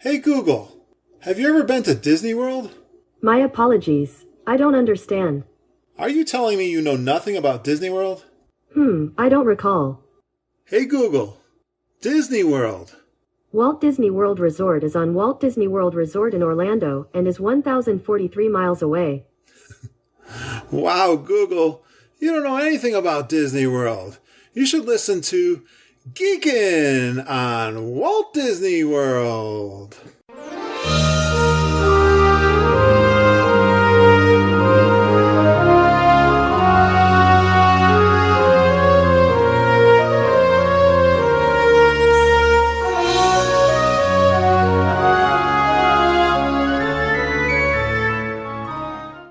Hey Google, have you ever been to Disney World? My apologies. I don't understand. Are you telling me you know nothing about Disney World? I don't recall. Hey Google, Disney World. Walt Disney World Resort is on Walt Disney World Resort in Orlando and is 1,043 miles away. Wow, Google, you don't know anything about Disney World. You should listen to Geekin' on Walt Disney World.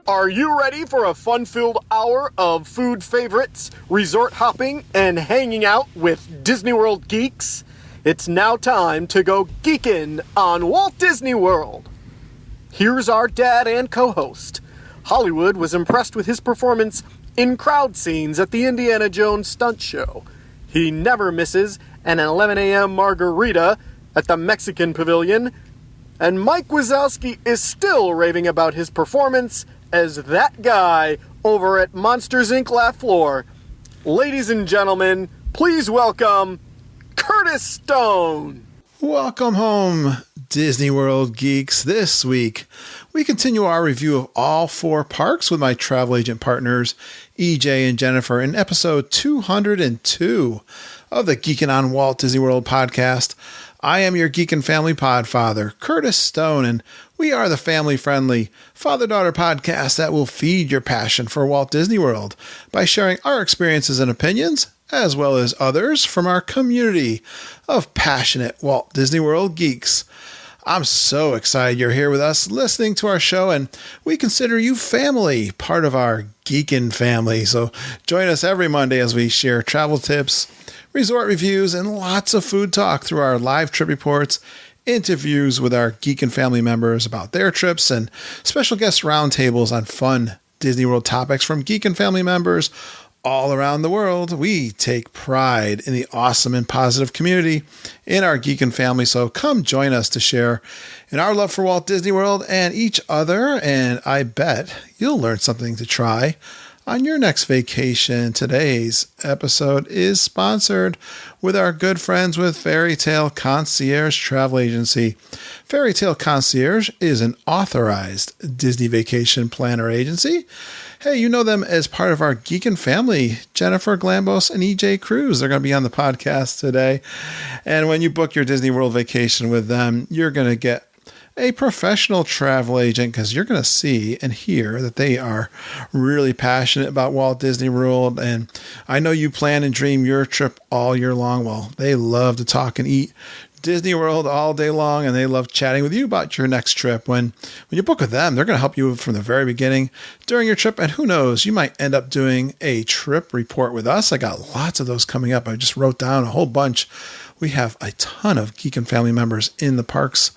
Are you ready for a fun-filled hour of food favorites, resort hopping, and hanging out with Disney World geeks? It's now time to go geekin' on Walt Disney World. Here's our dad and co-host. Hollywood was impressed with his performance in crowd scenes at the Indiana Jones stunt show. He never misses an 11 a.m. margarita at the Mexican Pavilion. And Mike Wazowski is still raving about his performance as that guy over at Monsters, Inc. Laugh Floor. Ladies and gentlemen, please welcome Curtis Stone. Welcome home, Disney World geeks. This week, we continue our review of all four parks with my travel agent partners, EJ and Jennifer, in episode 202 of the Geekin' on Walt Disney World podcast. I am your Geekin' Family Podfather, Curtis Stone, and we are the family-friendly father-daughter podcast that will feed your passion for Walt Disney World by sharing our experiences and opinions, as well as others from our community of passionate Walt Disney World geeks. I'm so excited you're here with us listening to our show, and we consider you family, part of our Geekin' family. So join us every Monday as we share travel tips, resort reviews, and lots of food talk through our live trip reports, interviews with our Geekin' family members about their trips, and special guest roundtables on fun Disney World topics from Geekin' family members all around the world. We take pride in the awesome and positive community in our Geekin' family, so come join us to share in our love for Walt Disney World and each other, and I bet you'll learn something to try on your next vacation. Today's episode is sponsored with our good friends with Fairy Tale Concierge Travel Agency. Fairy Tale Concierge is an authorized Disney vacation planner agency. Hey, you know them as part of our Geekin' family, Jennifer Glambos and EJ Cruz. They're going to be on the podcast today. And when you book your Disney World vacation with them, you're going to get a professional travel agent because you're going to see and hear that they are really passionate about Walt Disney World. And I know you plan and dream your trip all year long. Well, they love to talk and eat Disney World all day long, and they love chatting with you about your next trip. When you book with them, they're going to help you from the very beginning during your trip, and who knows, you might end up doing a trip report with us. I got lots of those coming up. I just wrote down a whole bunch. We have a ton of Geekin' family members in the parks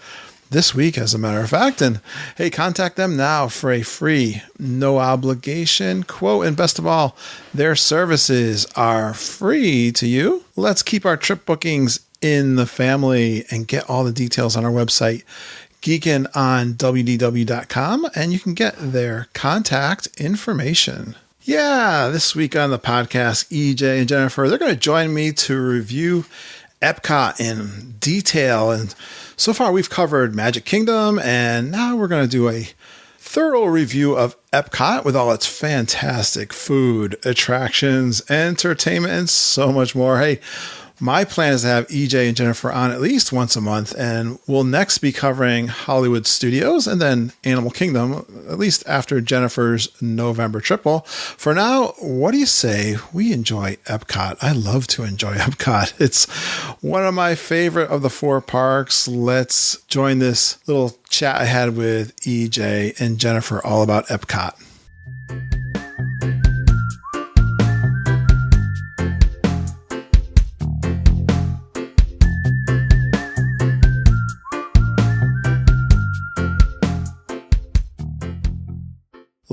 this week, as a matter of fact. And hey, contact them now for a free, no obligation quote. And best of all, their services are free to you. Let's keep our trip bookings in the family and get all the details on our website, geekinonwdw.com, and you can get their contact information. Yeah, this week on the podcast, EJ and Jennifer, they're going to join me to review EPCOT in detail. And so far we've covered Magic Kingdom, and now we're going to do a thorough review of EPCOT with all its fantastic food, attractions, entertainment, and so much more. Hey, my plan is to have EJ and Jennifer on at least once a month, and we'll next be covering Hollywood Studios and then Animal Kingdom, at least after Jennifer's November trip. Well, for now, what do you say we enjoy EPCOT? I love to enjoy EPCOT. It's one of my favorite of the four parks. Let's join this little chat I had with EJ and Jennifer all about EPCOT.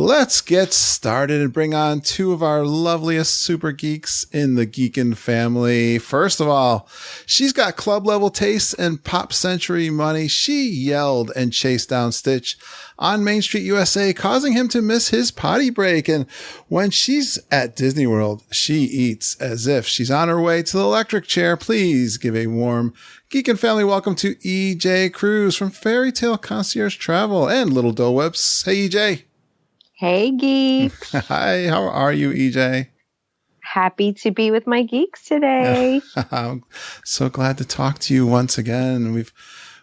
Let's get started and bring on two of our loveliest super geeks in the Geekin' family. First of all, she's got club level taste and pop century money. She yelled and chased down Stitch on Main Street, USA, causing him to miss his potty break. And when she's at Disney World, she eats as if she's on her way to the electric chair. Please give a warm Geekin' family welcome to EJ Cruz from Fairy Tale Concierge Travel and Little Dole Whips. Hey, EJ. Hey, geeks. Hi, how are you, EJ? Happy to be with my geeks today. I'm so glad to talk to you once again. We've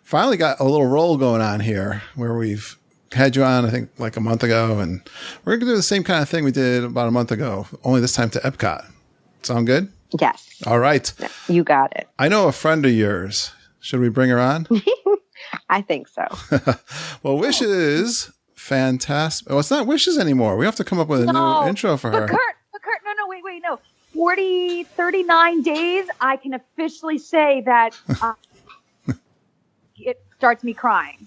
finally got a little roll going on here where we've had you on, I think, like a month ago, and we're going to do the same kind of thing we did about a month ago, only this time to EPCOT. Sound good? Yes. All right. You got it. I know a friend of yours. Should we bring her on? I think so. Well, Wishes... Fantastic. Oh, it's not Wishes anymore. We have to come up with a new intro for her. But Kurt, no. 39 days, I can officially say that it starts me crying.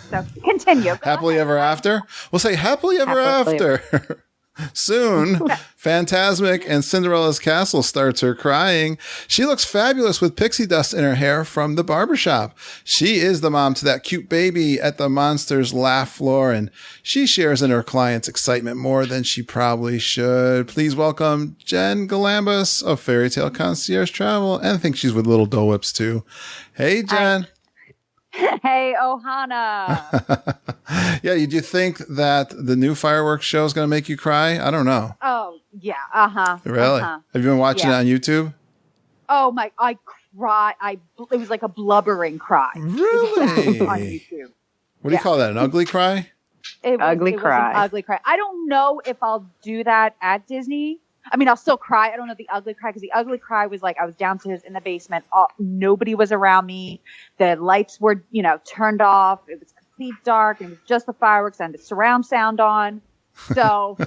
So continue. Happily ever after? We'll say happily ever after. Soon, Phantasmic and Cinderella's Castle starts her crying. She looks fabulous with pixie dust in her hair from the barbershop. She is the mom to that cute baby at the Monsters Laugh floor, and she shares in her client's excitement more than she probably should. Please welcome Jenn Galambus of Fairy Tale Concierge Travel, and I think she's with Little Dole Whips too. Hey, Jenn. Hey, Ohana. Yeah, did you think that the new fireworks show is going to make you cry? I don't know. Oh, yeah. Uh-huh. Really? Uh-huh. Have you been watching it on YouTube? Oh, my. I cried. It was like a blubbering cry. Really? On YouTube. What do you call that? An ugly cry? It was an cry. ugly cry. I don't know if I'll do that at Disney. I mean, I'll still cry. I don't know the ugly cry because the ugly cry was like I was downstairs in the basement. Nobody was around me. The lights were, turned off. It was complete dark. It was just the fireworks and the surround sound on. So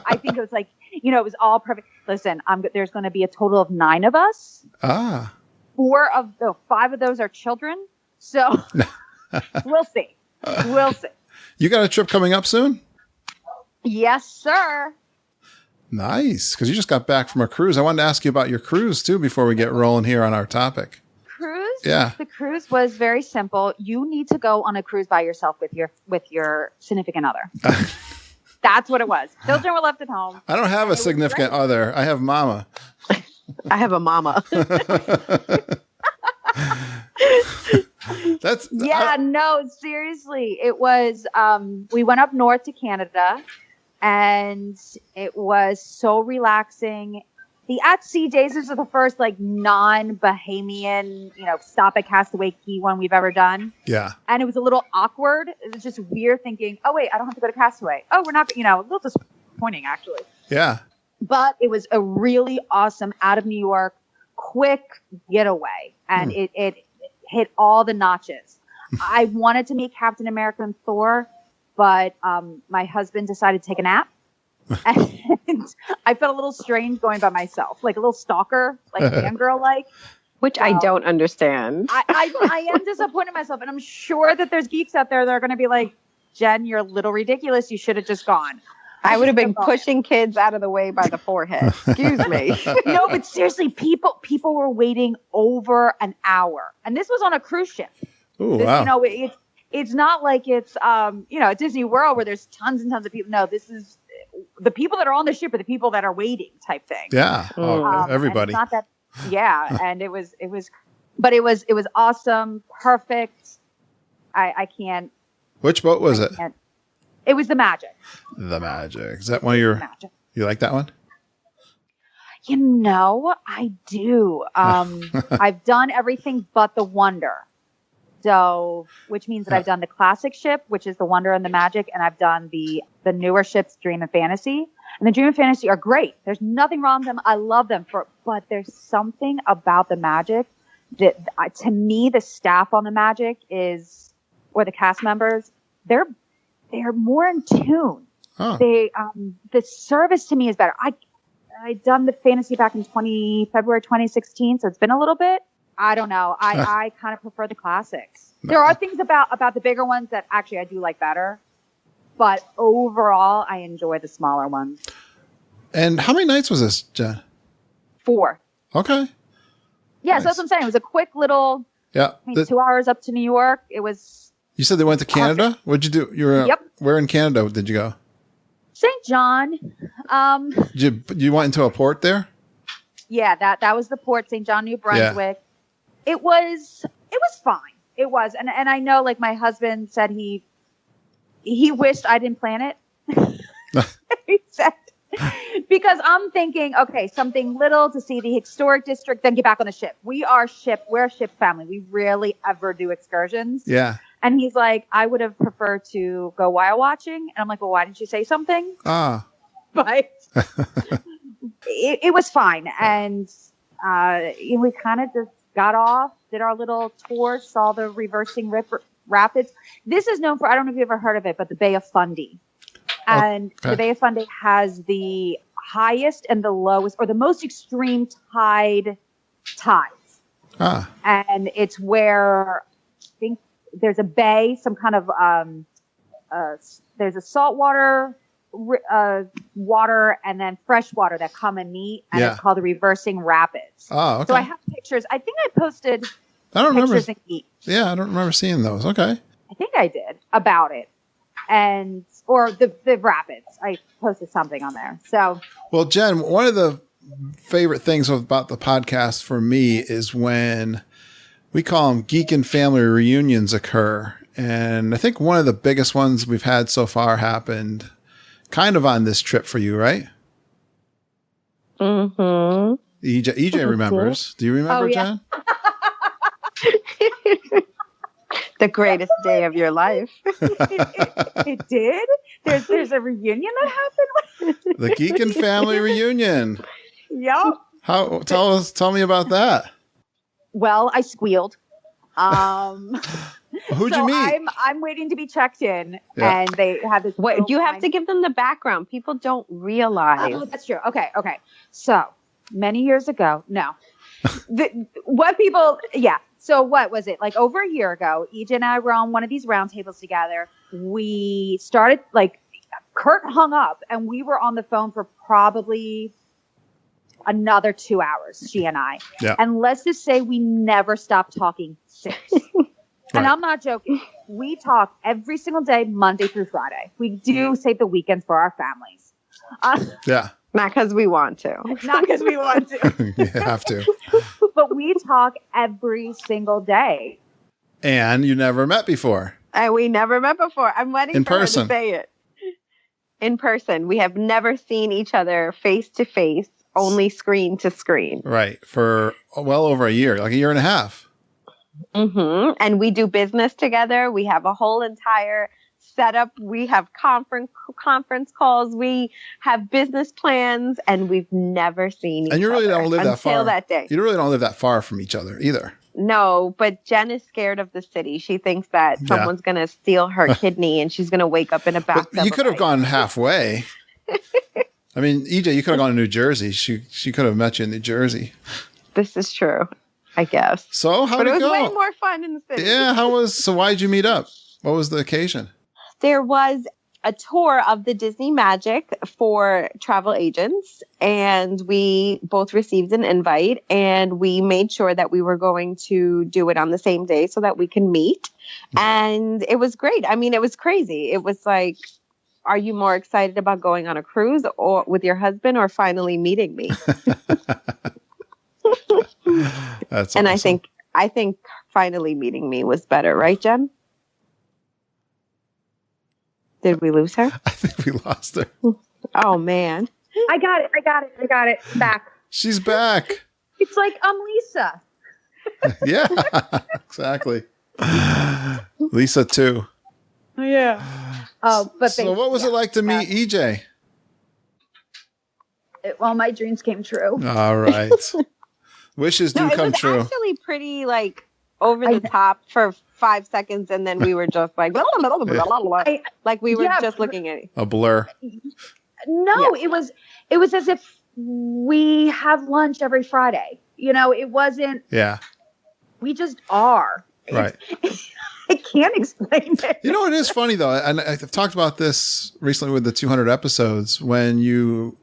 I think it was like, it was all perfect. Listen, there's going to be a total of 9 of us. 5 of those are children. So we'll see. We'll see. You got a trip coming up soon? Yes, sir. Nice, because you just got back from a cruise. I wanted to ask you about your cruise, too, before we get rolling here on our topic. Cruise? Yeah. The cruise was very simple. You need to go on a cruise by yourself with your significant other. That's what it was. Children were left at home. I don't have a significant other. I have mama. I have a mama. No, seriously. It was, we went up north to Canada. And it was so relaxing. The at-sea days, these are the first non-Bahamian, stop at Castaway Key one we've ever done. Yeah. And it was a little awkward. It was just weird thinking, oh, wait, I don't have to go to Castaway. Oh, we're not, a little disappointing, actually. Yeah. But it was a really awesome, out of New York, quick getaway. And it hit all the notches. I wanted to meet Captain America and Thor, but my husband decided to take a nap. And I felt a little strange going by myself, like a little stalker, like fangirl-like. Which I don't understand. I am disappointed in myself. And I'm sure that there's geeks out there that are going to be like, Jenn, you're a little ridiculous. You should have just gone. I would have been pushing kids out of the way by the forehead. Excuse me. No, but seriously, people were waiting over an hour. And this was on a cruise ship. Ooh, wow. It's not like it's, at Disney World where there's tons and tons of people. No, this is the people that are on the ship are the people that are waiting type thing. Yeah. Everybody. It's not that. Yeah. And it was awesome. Perfect. I can't. Which boat was it? It was the Magic. The Magic. Is that one of your, you like that one? I do. I've done everything but the Wonder. So, which means that I've done the classic ship, which is the Wonder and the Magic, and I've done the newer ships, Dream and Fantasy. And the Dream and Fantasy are great. There's nothing wrong with them. I love them but there's something about the Magic that, to me, the staff on the Magic or the cast members, they're more in tune. Huh. The service to me is better. I done the Fantasy back in February 2016, so it's been a little bit. I don't know. I kind of prefer the classics. There are things about the bigger ones that actually I do like better. But overall, I enjoy the smaller ones. And how many nights was this, Jen? 4. Okay. Yeah, Nice. so that's what I'm saying. It was a quick little, Yeah. 2 hours up to New York. It was You said they went to Canada? What'd you do? You were Yep. Where in Canada did you go? St. John. You went into a port there? Yeah, that was the port, St. John, New Brunswick. Yeah. It was fine. It was, and I know, like, my husband said he wished I didn't plan it. He said, because I'm thinking, okay, something little to see the historic district, then get back on the ship. We're a ship family. We rarely ever do excursions. Yeah. And he's like, I would have preferred to go whale watching. And I'm like, well, why didn't you say something? Ah. But it was fine. And we kind of just got off, did our little tour, saw the reversing rapids. This is known for, I don't know if you've ever heard of it, but the Bay of Fundy. And the Bay of Fundy has the highest and the lowest, or the most extreme tides. Ah. And it's where, I think there's a bay, some kind of, there's a saltwater water and then fresh water that come and meet, and it's called the reversing rapids. Oh, okay. So I have pictures. I think I posted I don't pictures remember. in Geek. Yeah, I don't remember seeing those. Okay. I think I did about it. And, or the rapids. I posted something on there. So, Well, Jen, one of the favorite things about the podcast for me is when we call them geek and family reunions occur. And I think one of the biggest ones we've had so far happened kind of on this trip for you, right? Mm-hmm. EJ remembers. Do you remember, yeah. Jen? The greatest day of your life. it did? There's a reunion that happened? The geek and family reunion. Yep. Tell me about that. Well, I squealed. Who'd you meet? I'm waiting to be checked in, and they have this. What you have to give them the background. People don't realize. Oh, that's true. Okay. So many years ago, no. So what was it? Like over a year ago, EJ and I were on one of these roundtables together. We started, like, Kurt hung up, and we were on the phone for probably another 2 hours, she and I. Yeah. And let's just say we never stopped talking since. And Right. I'm not joking. We talk every single day, Monday through Friday. We do save the weekends for our families. Yeah. Not because we want to. Not because we want to. You have to. But we talk every single day. And you never met before. And we never met before. I'm waiting In for person. her to say it. In person. We have never seen each other face to face, only screen to screen. Right. For well over a year, like a year and a half. Mm-hmm. And we do business together. We have a whole entire setup. We have conference calls. We have business plans, and we've never seen each other. And you really don't live that far. Until that day. You really don't live that far from each other either. No, but Jen is scared of the city. She thinks that someone's going to steal her kidney and she's going to wake up in a bathtub. But you could have gone halfway. I mean, EJ, you could have gone to New Jersey. She could have met you in New Jersey. This is true, I guess. So how But did it it was go? way more fun in the city. Yeah, so why'd you meet up? What was the occasion? There was a tour of the Disney Magic for travel agents, and we both received an invite, and we made sure that we were going to do it on the same day so that we can meet. And it was great. I mean, it was crazy. It was like, are you more excited about going on a cruise or with your husband or finally meeting me? That's And awesome. I think finally meeting me was better, right, Jen? Did we lose her? I think we lost her. Oh man. I got it. Back. She's back. It's like, I'm Lisa. Yeah, exactly. Lisa too. Yeah. Oh, but So what was it like to meet EJ? Well, my dreams came true. All right. Wishes do No, it come was true. actually pretty like over the top for 5 seconds, and then we were just like, blah, blah, blah, blah, blah, blah. Like we were just looking at it. A blur. No, it was as if we have lunch every Friday. You know, it wasn't. Yeah. We just are. Right. I can't explain it. You know, it is funny though, and I've talked about this recently with the 200 episodes. When you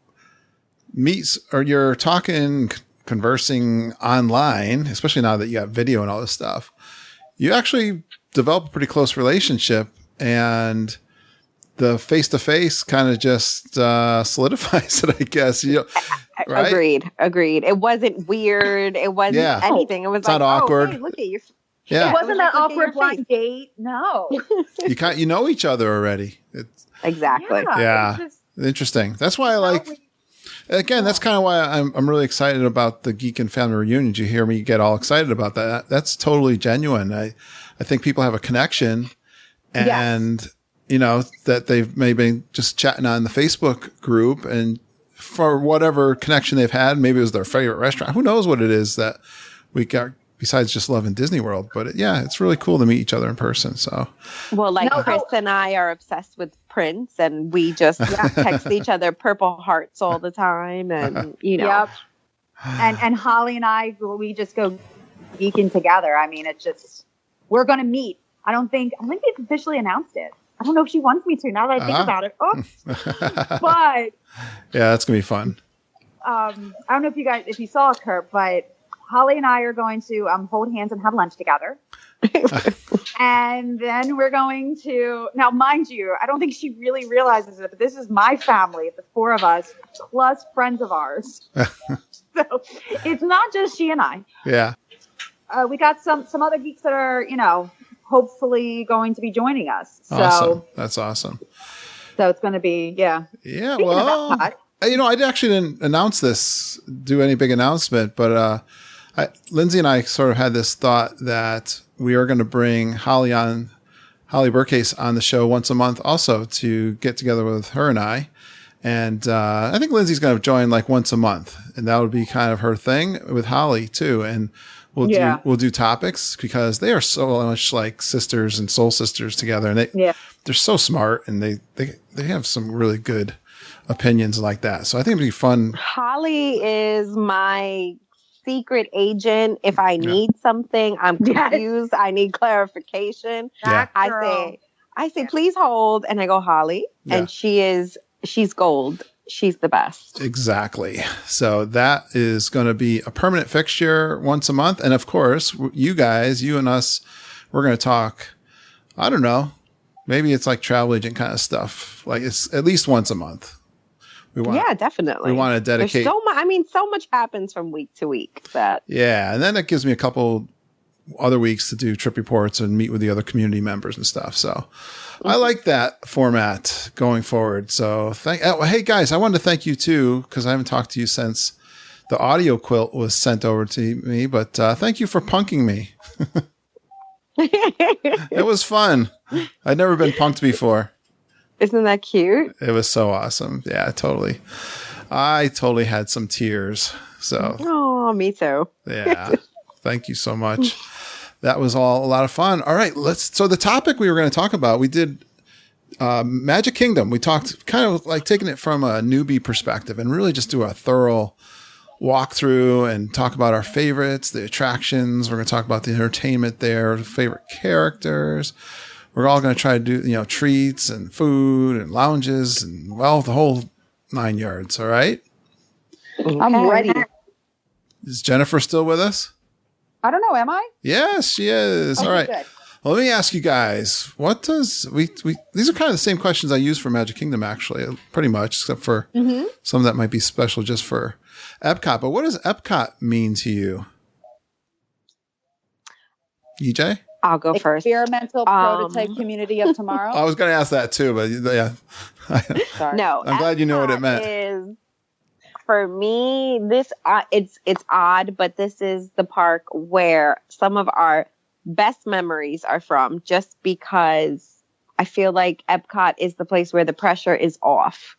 meet or you're talking, conversing online, especially now that you have video and all this stuff, you actually develop a pretty close relationship, and the face-to-face kind of just solidifies it, I guess. You know, right? Agreed. It wasn't weird. It wasn't anything. It was it's not awkward. Oh, hey, look at you. Yeah. It wasn't an awkward blind date. No. You know each other already. Exactly. Yeah. Interesting. That's why I like. Again, that's kind of why I'm really excited about the Geek and Family reunions. You hear me get all excited about that. That's totally genuine. I think people have a connection, and you know that they've maybe just chatting on the Facebook group, and for whatever connection they've had, maybe it was their favorite restaurant. Who knows what it is that we got besides just loving Disney World? But it's really cool to meet each other in person. So, well, Chris and I are obsessed with Prince, and we just text each other purple hearts all the time, and Yep. And Holly and I, we just go geeking together. I mean, it's just we're gonna meet. I don't think we've officially announced it. I don't know if she wants me to now that I think about it. Oh, but yeah, that's gonna be fun. I don't know if you saw it, Kurt, but Holly and I are going to hold hands and have lunch together. And then we're going to, now mind you, I don't think she really realizes it, but this is my family, the four of us, plus friends of ours. So it's not just she and I. Yeah. We got some other geeks that are, hopefully going to be joining us. Awesome. That's awesome. So it's going to be, Yeah, well, I actually didn't do any big announcement, but Lindsay and I sort of had this thought that we are going to bring Holly Burcase on the show once a month also to get together with her and I. And I think Lindsay's going to join like once a month, and that would be kind of her thing with Holly too. And we'll do topics because they are so much like sisters and soul sisters together, and they're so smart, and they have some really good opinions like that. So I think it'd be fun. Holly is my secret agent. If I need something, I'm confused. I need clarification. Yeah. I say, please hold, and I go, Holly, and she's gold. She's the best. Exactly. So that is going to be a permanent fixture once a month. And of course, you and us, we're going to talk, I don't know, maybe it's like travel agent kind of stuff. Like it's at least once a month. Definitely. We want to dedicate. So much happens from week to week. And then it gives me a couple other weeks to do trip reports and meet with the other community members and stuff. So I like that format going forward. So hey guys, I wanted to thank you too, because I haven't talked to you since the audio quilt was sent over to me, but thank you for punking me. It was fun. I'd never been punked before. Isn't that cute? It was so awesome. Yeah, totally. I totally had some tears. So. Oh, me too. Yeah. Thank you so much. That was all a lot of fun. All right. So the topic we were going to talk about, we did Magic Kingdom. We talked kind of like taking it from a newbie perspective and really just do a thorough walkthrough and talk about our favorites, the attractions. We're going to talk about the entertainment there, favorite characters. We're all going to try to do, treats and food and lounges and, the whole 9 yards. All right. Okay. I'm ready. Is Jennifer still with us? I don't know. Am I? Yes, she is. All right. Good. Well, let me ask you guys, what does these are kind of the same questions I use for Magic Kingdom, actually, pretty much, except for some that might be special just for EPCOT. But what does EPCOT mean to you? EJ? I'll go first. Experimental prototype community of tomorrow. I was going to ask that too, but yeah. Sorry. No, I'm glad you know what it meant. For me, this it's odd, but this is the park where some of our best memories are from, just because I feel like EPCOT is the place where the pressure is off.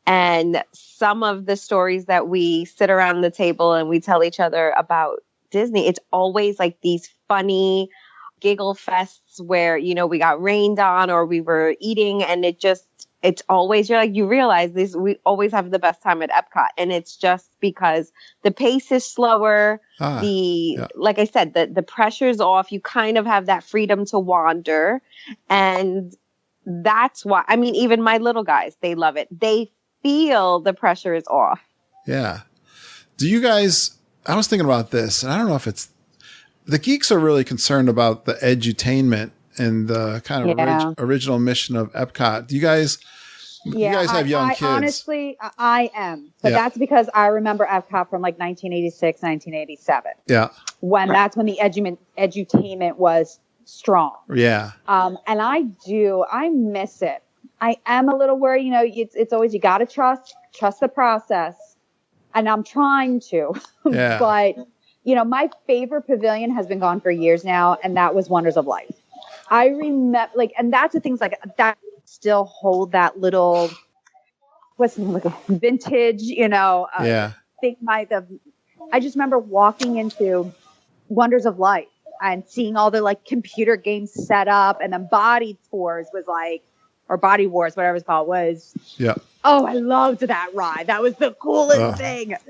And some of the stories that we sit around the table and we tell each other about Disney, it's always like these funny giggle fests where, we got rained on or we were eating, and it it's always, you realize this, we always have the best time at Epcot. And it's just because the pace is slower. Like I said, the pressure's off. You kind of have that freedom to wander. And that's why, I mean, even my little guys, they love it. They feel the pressure is off. Yeah. Do you guys, I was thinking about this, and I don't know if it's, the geeks are really concerned about the edutainment and the kind of original mission of Epcot. Do you guys, have young kids? Honestly, I am. But that's because I remember Epcot from like 1986, 1987. Yeah. That's when the edutainment was strong. Yeah. And I miss it. I am a little worried, it's always, you got to trust the process. And I'm trying to, but my favorite pavilion has been gone for years now. And that was Wonders of Life. I remember and that's the things like that still hold that little, vintage, I just remember walking into Wonders of Life and seeing all the like computer games set up, and then Body Wars, whatever it's called, was. Yeah. Oh, I loved that ride. That was the coolest thing. And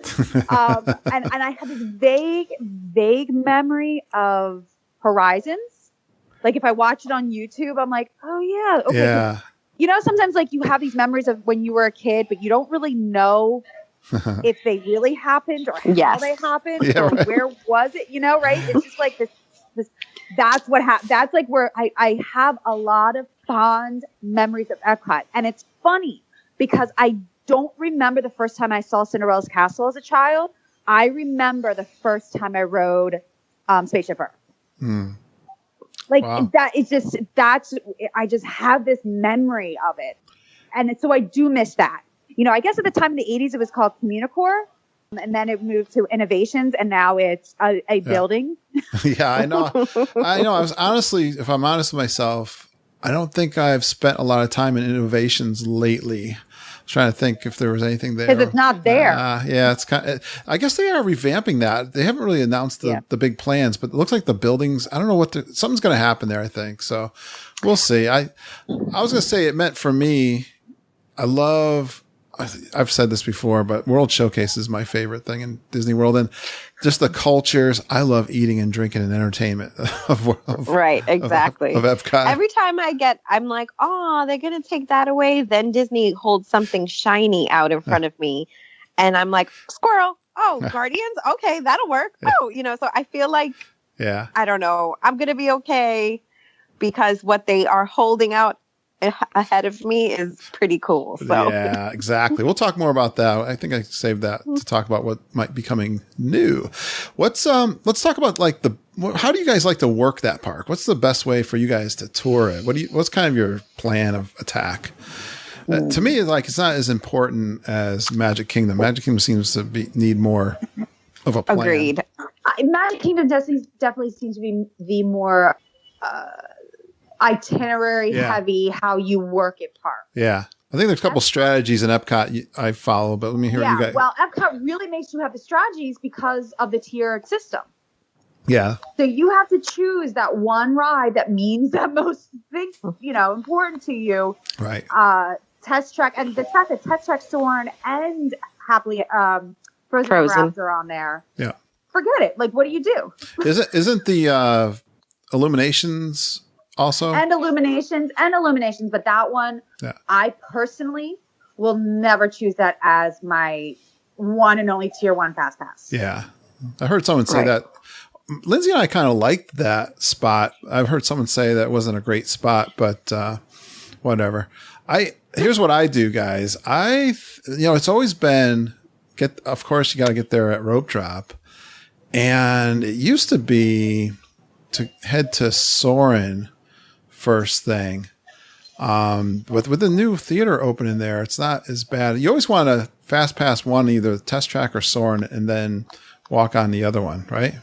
I have this vague memory of Horizons. Like if I watch it on YouTube, I'm like, oh yeah. Okay. Yeah. Sometimes like you have these memories of when you were a kid, but you don't really know if they really happened or how they happened or where was it, right? It's just like this that's what happened. That's like where I have a lot of fond memories of Epcot. And it's funny because I don't remember the first time I saw Cinderella's Castle as a child. I remember the first time I rode Spaceship Earth. That is just, I just have this memory of it. And so I do miss that. I guess at the time in the 80s, it was called Communicore. And then it moved to Innovations, and now it's a building. Yeah, I know. I was honestly, if I'm honest with myself, I don't think I've spent a lot of time in Innovations lately. I was trying to think if there was anything there. Because it's not there. Yeah, it's kind of, I guess they are revamping that. They haven't really announced the big plans, but it looks like the buildings, I don't know what, something's going to happen there, I think. So we'll see. I was going to say it meant for me, I've said this before, but World Showcase is my favorite thing in Disney World. And just the cultures. I love eating and drinking and entertainment right, exactly. Of Epcot. Every time I'm like, oh, they're going to take that away. Then Disney holds something shiny out in front of me. And I'm like, squirrel. Oh, Guardians. Okay, that'll work. Yeah. Oh, so I feel like, I don't know. I'm going to be okay because what they are holding out ahead of me is pretty cool. So. Yeah, exactly. We'll talk more about that. I think I saved that to talk about what might be coming new. Let's talk about how do you guys like to work that park? What's the best way for you guys to tour it? What's kind of your plan of attack? To me, it's not as important as Magic Kingdom. Magic Kingdom seems to need more of a plan. Agreed. Magic Kingdom definitely seems to be the more itinerary heavy, how you work at park. Yeah. I think there's a couple strategies in Epcot I follow, but let me hear what you guys. Well, Epcot really makes you have the strategies because of the tiered system. Yeah. So you have to choose that one ride that means the most thing, important to you. Right. Test Track, and the fact that Test Track Soarin' and Happily Frozen Ever After on there. Yeah. Forget it. Like, what do you do? Isn't the Illuminations also? And Illuminations, but that one, I personally will never choose that as my one and only tier 1 fast pass. Yeah. I heard someone say that. Lindsay and I kind of liked that spot. I've heard someone say that wasn't a great spot, but whatever. Here's what I do, guys. It's always been of course you got to get there at rope drop. And it used to be to head to Soarin' first thing. With the new theater opening there, it's not as bad. You always want to fast pass one, either Test Track or Soarin', and then walk on the other one, right?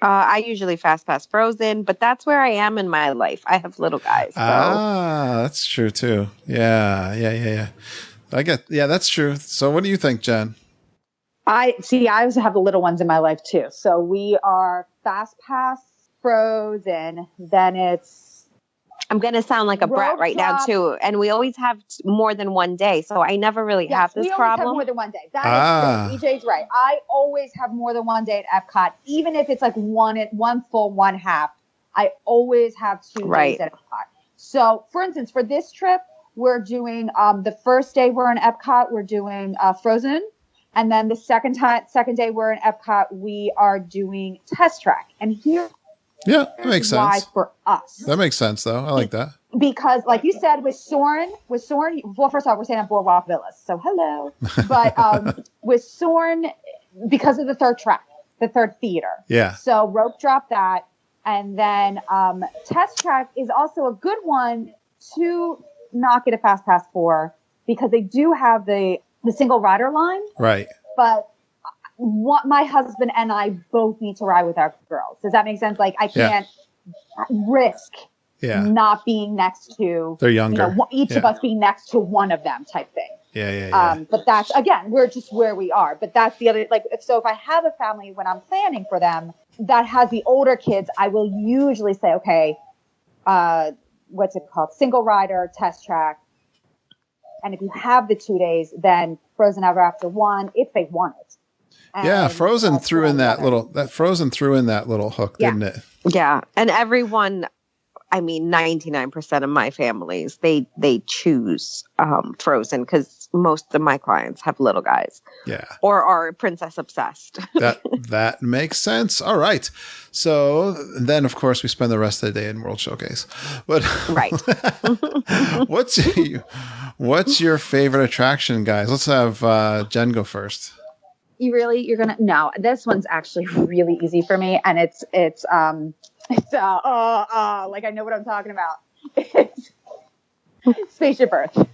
I usually fast pass Frozen, but that's where I am in my life. I have little guys. So. That's true too. Yeah. That's true. So what do you think, Jen? I also have the little ones in my life too. So we are fast pass Frozen, then it's I'm going to sound like a brat right now, too. And we always have more than one day. So I never really have this we always problem. have more than one day. That is true. EJ's right. I always have more than one day at Epcot, even if it's like one full, one half. I always have 2 days at Epcot. So, for instance, for this trip, we're doing the first day we're in Epcot, we're doing Frozen. And then the second day we're in Epcot, we are doing Test Track. And here, that makes sense. Why for us? That makes sense, though. I like that. Because, like you said, with Soarin', well, first off, we're staying at Boardwalk Villas, so hello. But with Soarin', because of the third track, the third theater. Yeah. So rope drop that. And then Test Track is also a good one to not get a Fast Pass for, because they do have the single rider line. Right. But what my husband and I both need to ride with our girls. Does that make sense? Like, I can't risk not being next to. They're younger. Each of us being next to one of them type thing. But that's, again, we're just where we are. But that's the other, like, if I have a family when I'm planning for them that has the older kids, I will usually say, okay, what's it called? Single rider, Test Track. And if you have the 2 days, then Frozen Ever After 1, if they want it. And Frozen threw in that little hook, didn't it? Yeah. And everyone, I mean, 99% of my families, they choose Frozen because most of my clients have little guys. Yeah. Or are princess obsessed. That makes sense. All right. So then, of course, we spend the rest of the day in World Showcase. But right. What's your favorite attraction, guys? Let's have Jen go first. No, this one's actually really easy for me, and it's like I know what I'm talking about. It's Spaceship Earth.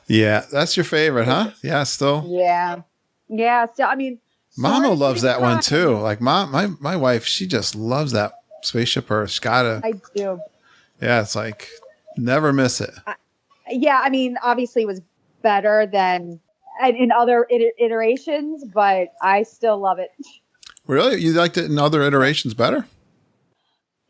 Yeah, that's your favorite, huh? Yeah, still. Yeah. Still, I mean, Mama loves that one too. Like my wife, she just loves that Spaceship Earth. She's gotta. I do. Yeah, it's like never miss it. I mean, obviously, it was better than in other iterations, but I still love it. Really? You liked it in other iterations better?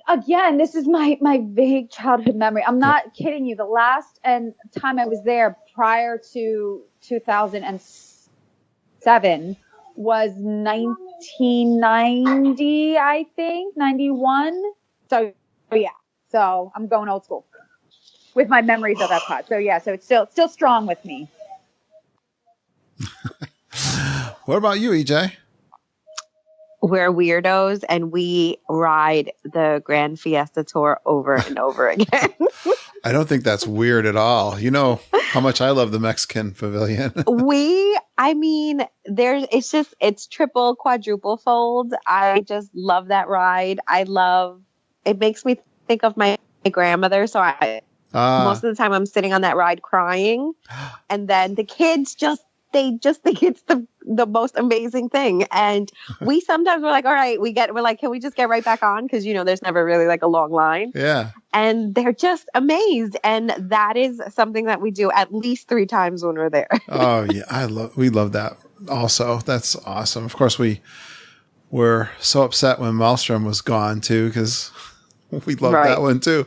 Again, this is my vague childhood memory. I'm not kidding you. The last time I was there prior to 2007 was 1990, I think, 91. So yeah. So I'm going old school with my memories of Epcot. So yeah, so it's still strong with me. What about you, EJ? We're weirdos and we ride the Grand Fiesta Tour over and over again. I don't think that's weird at all. You know how much I love the Mexican Pavilion. It's triple, quadruple fold. I just love that ride. It makes me think of my grandmother. So most of the time I'm sitting on that ride crying. And then the kids they just think it's the most amazing thing. And we sometimes we're like, all right, we're like, can we just get right back on? Because, there's never really like a long line. Yeah. And they're just amazed. And that is something that we do at least 3 times when we're there. Oh yeah. We love that also. That's awesome. Of course, we were so upset when Maelstrom was gone too, because we love that one too.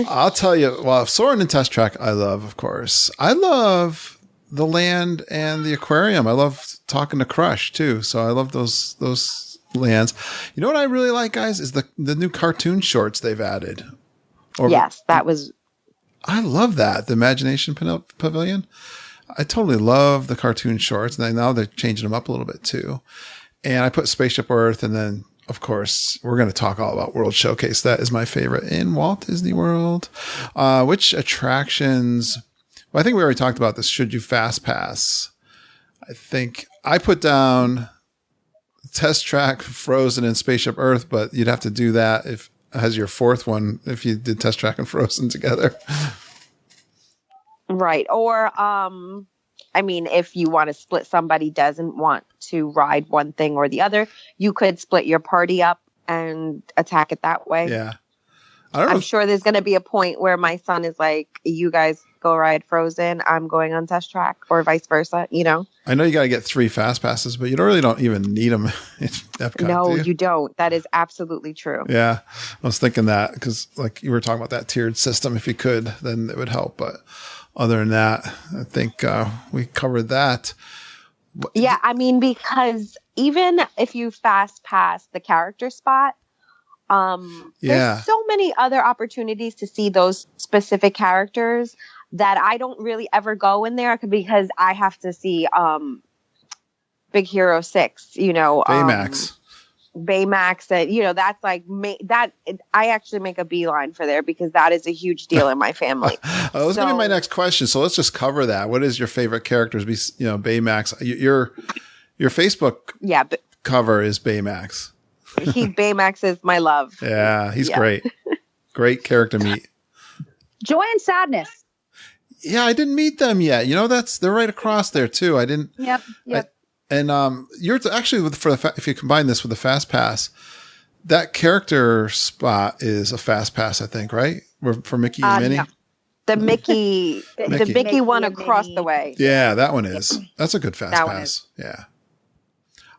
I'll tell you, well, Soarin' and Test Track, I love, of course. I love the land and the aquarium. I love talking to Crush too. So I love those lands. You know what I really like, guys, is the new cartoon shorts they've added. I love that. The Imagination Pavilion. I totally love the cartoon shorts. And now they're changing them up a little bit too. And I put Spaceship Earth, and then of course we're going to talk all about World Showcase. That is my favorite in Walt Disney World. Which attractions? Well, I think we already talked about this. Should you fast pass? I think I put down Test Track, Frozen, and Spaceship Earth, but you'd have to do that as your fourth one if you did Test Track and Frozen together. Right. Or, if you want to split, somebody doesn't want to ride one thing or the other, you could split your party up and attack it that way. Yeah. I don't know. I'm sure there's going to be a point where my son is like, you guys go ride Frozen, I'm going on Test Track, or vice versa, you know? I know you got to get 3 fast passes, but you don't even need them in Epcot, No, do you? you don't. That is absolutely true. Yeah, I was thinking that because like you were talking about that tiered system. If you could, then it would help. But other than that, I think we covered that. Yeah, I mean, because even if you fast pass the character spot, there's so many other opportunities to see those specific characters that I don't really ever go in there because I have to see Big Hero 6, you know. Baymax, and you know, that's like I actually make a beeline for there because that is a huge deal in my family. That was going to be my next question. So let's just cover that. What is your favorite characters? Baymax. Your Facebook cover is Baymax. Baymax is my love. Yeah, he's great. Great character meet. Joy and Sadness. Yeah, I didn't meet them yet. You know, they're right across there too. I didn't. Yep. You're actually if you combine this with the fast pass, that character spot is a fast pass, I think, right? For Mickey and Minnie. No. The Mickey, the Mickey one across the way. Yeah, that one is. That's a good fast pass. Yeah.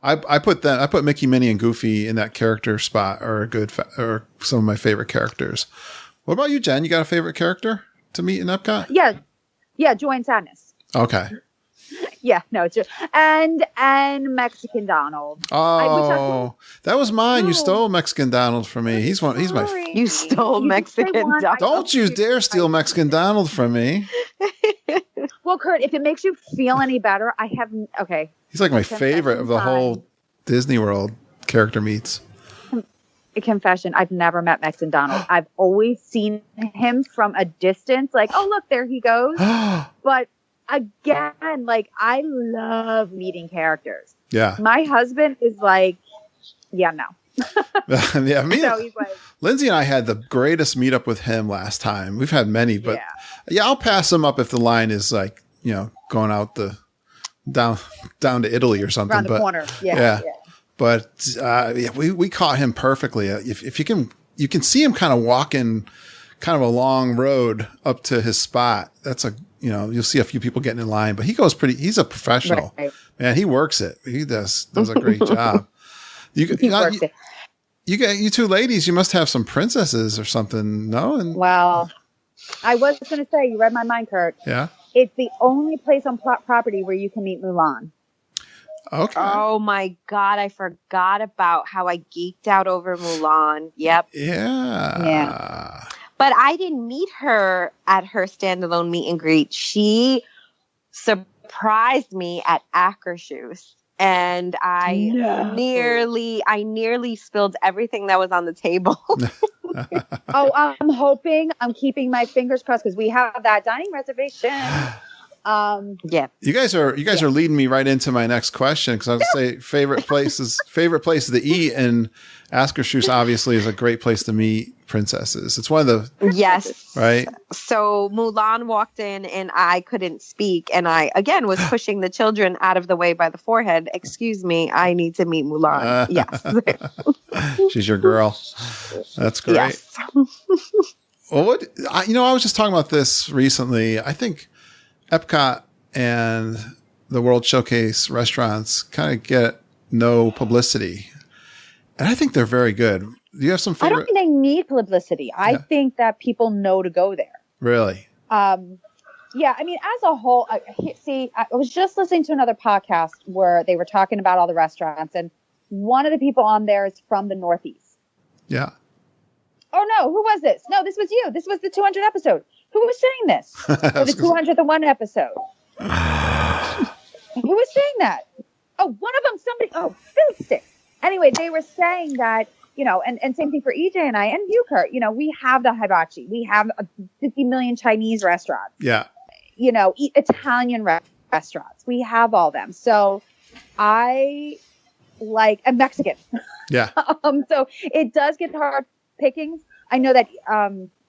I put Mickey, Minnie, and Goofy in that character spot, or or some of my favorite characters. What about you, Jen? You got a favorite character to meet in Epcot? Yeah, Joy and Sadness. Okay. Yeah, no, it's and Mexican Donald. Oh, that was mine. You stole Mexican Donald from me. He's my. You stole Mexican Donald. Don't you dare steal Mexican Donald from me. Well, Kurt, if it makes you feel any better, okay. He's like my favorite of the whole Disney World character meets. Confession, I've never met Mexican Donald. I've always seen him from a distance, like, oh, look, there he goes. But again, like, I love meeting characters. Yeah. My husband is like, yeah, no. Yeah, me. So he's like, Lindsay and I had the greatest meetup with him last time. We've had many, but yeah, I'll pass him up if the line is like, going out down to Italy or something. Around the corner. Yeah. But we caught him perfectly. If you can see him kind of walking kind of a long road up to his spot. That's you'll see a few people getting in line, but he's a professional. Right. Man, he works it. He does a great job. You two ladies, you must have some princesses or something, no? Well, I was going to say, you read my mind, Kurt. Yeah. It's the only place on property where you can meet Mulan. Okay. Oh my God, I forgot about how I geeked out over Mulan. Yep. Yeah. But I didn't meet her at her standalone meet and greet. She surprised me at Akershus. And I nearly spilled everything that was on the table. I'm keeping my fingers crossed because we have that dining reservation. Yeah. You guys are leading me right into my next question because I was going to say favorite places to eat, and Akershus obviously is a great place to meet princesses. It's one of the right. So Mulan walked in and I couldn't speak, and I again was pushing the children out of the way by the forehead. Excuse me, I need to meet Mulan. Yes, she's your girl. That's great. Yes. Well, I was just talking about this recently. I think Epcot and the World Showcase restaurants kind of get no publicity, and I think they're very good. Do you have some favorite? I don't think they need publicity. I think that people know to go there. Really? Yeah. I mean, as a whole, I was just listening to another podcast where they were talking about all the restaurants, and one of the people on there is from the Northeast. Yeah. Oh no, who was this? No, this was you. This was the 200th episode. Who was saying this? Or the 201 episode. Who was saying that? Oh, one of them, somebody, Philstick. Anyway, they were saying that, and same thing for EJ and I, and you, Kurt, we have the hibachi. We have 50 million Chinese restaurants. Yeah. Italian restaurants. We have all them. So I like a Mexican. Yeah. So it does get hard pickings. I know that,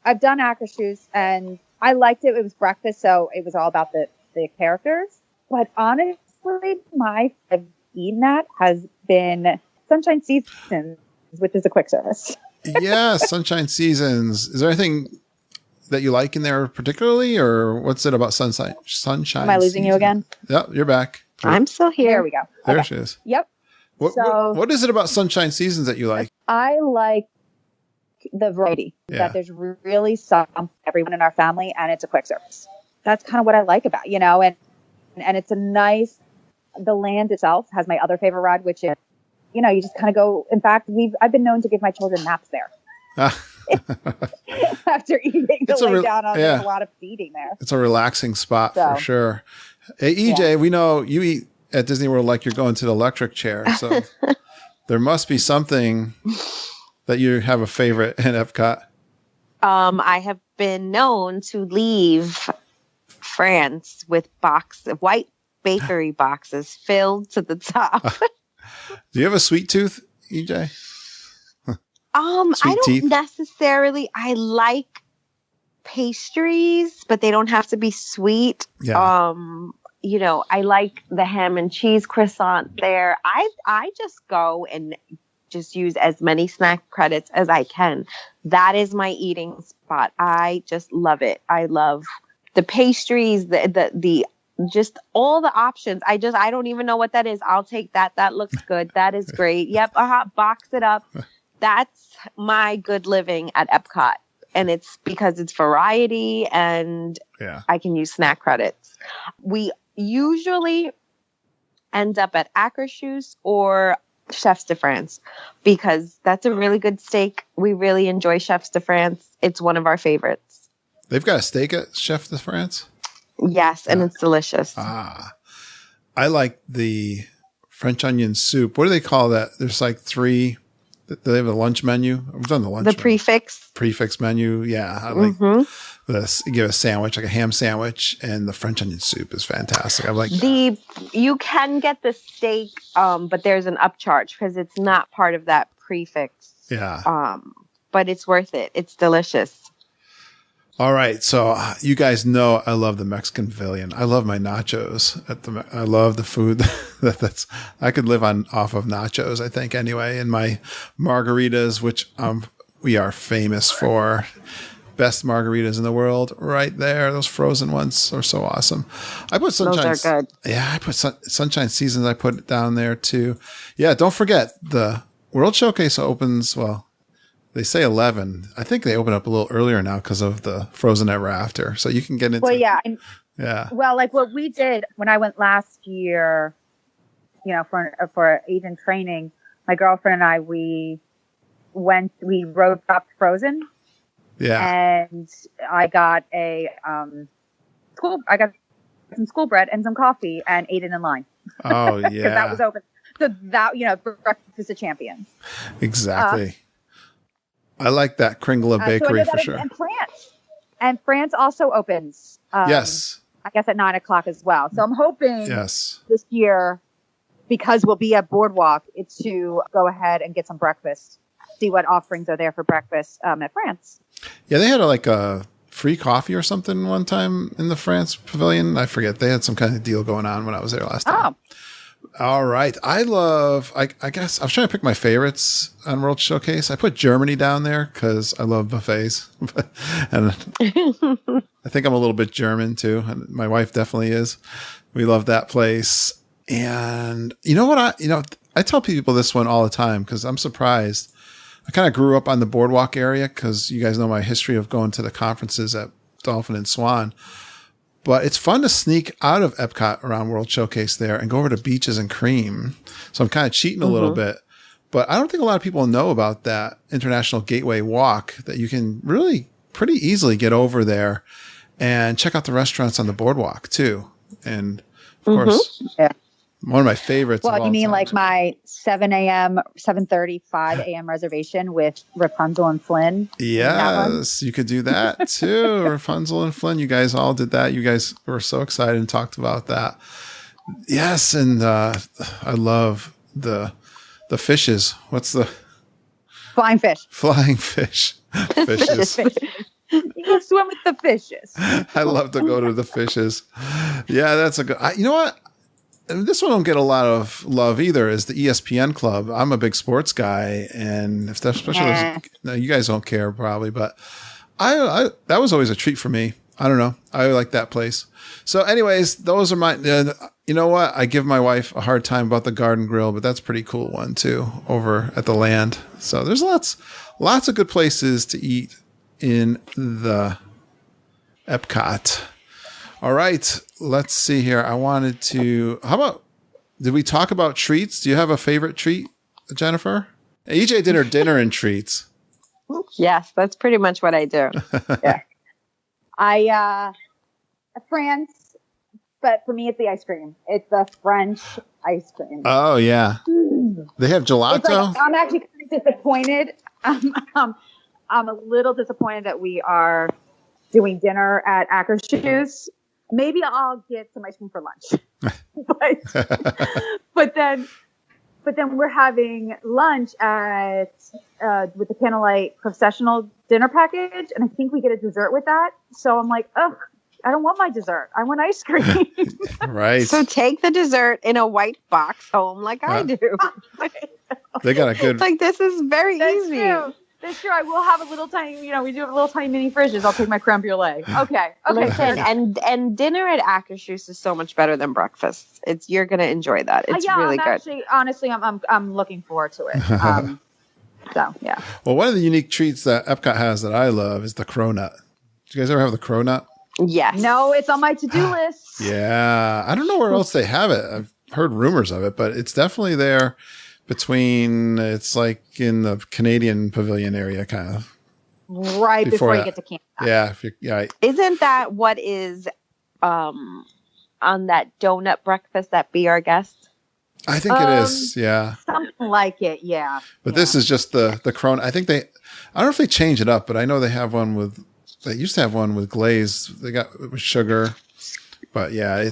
I've done Akershus and I liked it. It was breakfast, so it was all about the characters. But honestly, I've eaten that has been Sunshine Seasons, which is a quick service. Yeah, Sunshine Seasons. Is there anything that you like in there particularly, or what's it about Sunshine? Am I losing you again? Yep, you're back. I'm still here. There we go. There Okay. she is. Yep. What is it about Sunshine Seasons that you like? I like the variety Yeah. that there's really some for everyone in our family, and it's a quick service. That's kind of what I like about, and it's a nice. The land itself has my other favorite ride, which is, you just kind of go. In fact, I've been known to give my children naps there after eating. To lay down on. There's a lot of feeding there. It's a relaxing spot for sure. Hey, EJ, we know you eat at Disney World like you're going to the electric chair, so there must be something that you have a favorite in Epcot. I have been known to leave France with white bakery boxes filled to the top. Do you have a sweet tooth, EJ? I don't necessarily. I like pastries, but they don't have to be sweet. Yeah. I like the ham and cheese croissant there. I just go and just use as many snack credits as I can. That is my eating spot. I just love it. I love the pastries, the just all the options. I don't even know what that is. I'll take that. That looks good. That is great. Yep. Box it up. That's my good living at Epcot. And it's because it's variety and I can use snack credits. We usually end up at Akershus or Chefs de France because that's a really good steak. We really enjoy Chefs de France. It's one of our favorites. They've got a steak at Chef de France? Yes, and it's delicious. I like the French onion soup. What do they call that? There's like 3. Do they have a lunch menu? I've done the lunch menu. Prefix menu. Yeah. I like this. You get a sandwich, like a ham sandwich, and the French onion soup is fantastic. I like you can get the steak, but there's an upcharge because it's not part of that prefix. Yeah. But it's worth it. It's delicious. All right. So you guys know I love the Mexican Pavilion. I love my nachos I love the food I could live off of nachos, I think, anyway. And my margaritas, which we are famous for. Best margaritas in the world right there. Those frozen ones are so awesome. I put Sunshine. Those are good. Yeah. I put Sunshine Seasons. I put it down there too. Yeah. Don't forget the World Showcase opens. Well, they say 11. I think they open up a little earlier now because of the Frozen Ever After. So you can get into. Well, yeah. Yeah. Well, like what we did when I went last year, for agent training, my girlfriend and I, we road shopped Frozen. Yeah. And I got I got some school bread and some coffee and ate it in line. Oh, yeah. Because that was open. So that, breakfast of champions. Exactly. I like that Kringle Bakery for sure. And France also opens. Yes. I guess at 9:00 as well. So I'm hoping this year, because we'll be at Boardwalk, it's to go ahead and get some breakfast, see what offerings are there for breakfast at France. Yeah, they had a free coffee or something one time in the France Pavilion. I forget. They had some kind of deal going on when I was there last time. All right. I guess I was trying to pick my favorites on World Showcase. I put Germany down there because I love buffets. And I think I'm a little bit German too. And my wife definitely is. We love that place. And you know what? I tell people this one all the time because I'm surprised. I kind of grew up on the Boardwalk area because you guys know my history of going to the conferences at Dolphin and Swan. But it's fun to sneak out of Epcot around World Showcase there and go over to Beaches and Cream. So I'm kind of cheating a little bit. But I don't think a lot of people know about that International Gateway Walk, that you can really pretty easily get over there and check out the restaurants on the Boardwalk too. And of course, one of my favorites. Well, you mean like my 7 a.m., 7:30, 5 a.m. reservation with Rapunzel and Flynn? Yes, you could do that too. Rapunzel and Flynn, you guys all did that. You guys were so excited and talked about that. Yes, and I love the fishes. What's the flying fish? Flying fish. Fishes. You can swim with the fishes. I love to go to the fishes. Yeah, that's a good. You know what? and this one don't get a lot of love either, is the ESPN Club. I'm a big sports guy, and if that's especially no, you guys don't care probably, but I that was always a treat for me. I don't know. I like that place. So anyways, those are my, you know what? I give my wife a hard time about the Garden Grill, but that's a pretty cool one too, over at the Land. So there's lots of good places to eat in the EPCOT. All right. Let's see here. How about, did we talk about treats? Do you have a favorite treat, Jennifer? EJ did her dinner and treats. Yes, that's pretty much what I do. Yeah. France, but for me, it's the ice cream. It's the French ice cream. Oh yeah. They have gelato. It's like, I'm actually kind of disappointed. I'm a little disappointed that we are doing dinner at Akershus. Maybe I'll get some ice cream for lunch, but then we're having lunch at with the Candlelight Processional dinner package, and I think we get a dessert with that. So I'm like, ugh, I don't want my dessert. I want ice cream. Right. So take the dessert in a white box home like I do. They got a good. Like, this is very easy. True. That's true. I will have a little tiny, we do have little tiny mini fridges. I'll take my creme brulee. Okay. Listen, and dinner at Akershus is so much better than breakfast. You're gonna enjoy that. It's really good. Actually, honestly, I'm looking forward to it. So yeah. Well, one of the unique treats that Epcot has that I love is the cronut. Did you guys ever have the cronut? Yes. No, it's on my to-do list. Yeah, I don't know where else they have it. I've heard rumors of it, but it's definitely there. It's like in the Canadian Pavilion area, kind of. Right before you get to Canada. Yeah. Isn't that what is on that donut breakfast at Be Our Guest? I think it is. Yeah. Something like it. Yeah. But this is just the cronut. I don't know if they change it up, but I know they used to have one with glaze. They got it with sugar. But yeah, I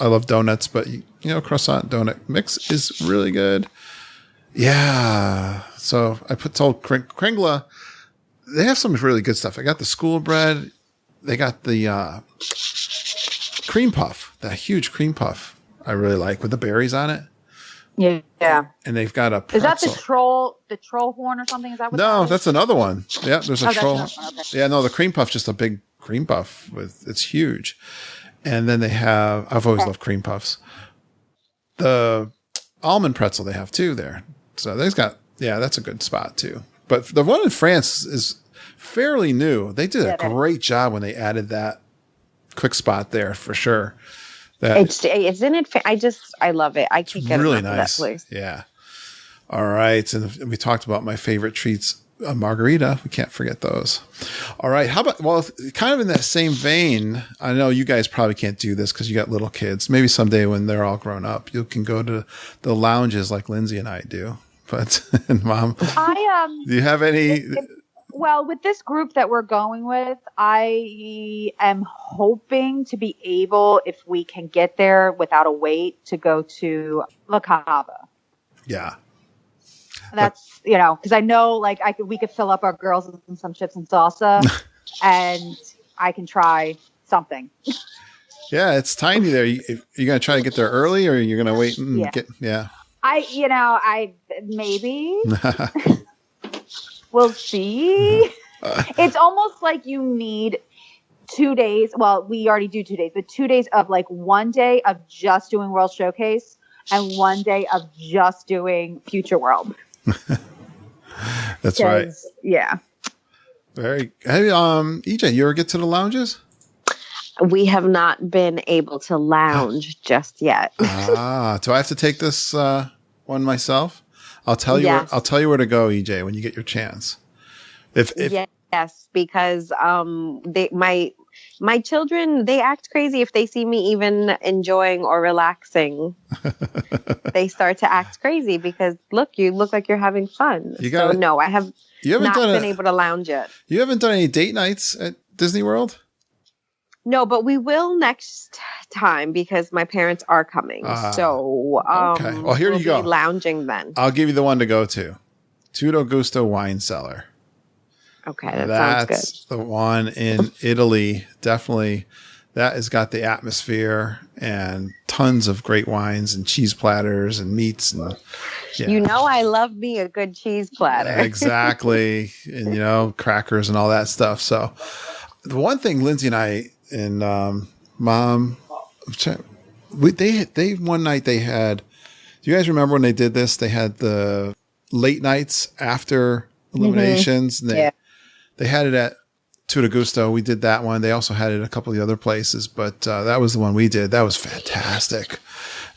love donuts, but croissant donut mix is really good. Yeah. So I told Kringla, they have some really good stuff. I got the school bread. They got the cream puff, that huge cream puff I really like with the berries on it. Yeah. And they've got a pretzel. Is that the troll horn or something? Is that what No, that is? that's another one. Yeah, there's a troll. Okay. Yeah, no, the cream puff's just a big cream puff it's huge. And then I've always loved cream puffs. The almond pretzel they have too there. So that's a good spot too. But the one in France is fairly new. They did a great job when they added that quick spot there for sure. Isn't it? I love it. I can't get really enough nice. of that place. Yeah. All right. And we talked about my favorite treats. A margarita. We can't forget those. All right. How about, kind of in that same vein, I know you guys probably can't do this because you got little kids. Maybe someday when they're all grown up, you can go to the lounges like Lindsay and I do. But, and Mom, do you have any? Well, with this group that we're going with, I am hoping to be able, if we can get there without a wait, to go to La Cava. Yeah. That's, because I know we could fill up our girls with some chips and salsa and I can try something. Yeah, it's tiny there. You're going to try to get there early or you're going to wait and get, I maybe we'll see. It's almost like you need 2 days. Well, we already do 2 days, but 2 days of 1 day of just doing World Showcase and 1 day of just doing Future World. That's right. Yeah. Hey, EJ, you ever get to the lounges? We have not been able to lounge just yet. Do I have to take this one myself? I'll tell you. Yes. I'll tell you where to go, EJ, when you get your chance. Yes, because my children, they act crazy if they see me even enjoying or relaxing. They start to act crazy because you look like you're having fun. No, I have not been able to lounge yet. You haven't done any date nights at Disney World? No, but we will next time because my parents are coming. So okay. Well, here you go. Be lounging then. I'll give you the one to go to. Tutto Gusto Wine Cellar. Okay, that sounds good. That's the one in Italy. Definitely. that has got the atmosphere and tons of great wines and cheese platters and meats. And You know, I love me a good cheese platter. Exactly. And, you know, crackers and all that stuff. So the one thing Lindsay and I and Mom, they one night they had, do you guys remember when they did this? They had the late nights after eliminations. And they had it at Tuta Gusto. We did that one. They also had it at a couple of the other places, but that was the one we did. That was fantastic.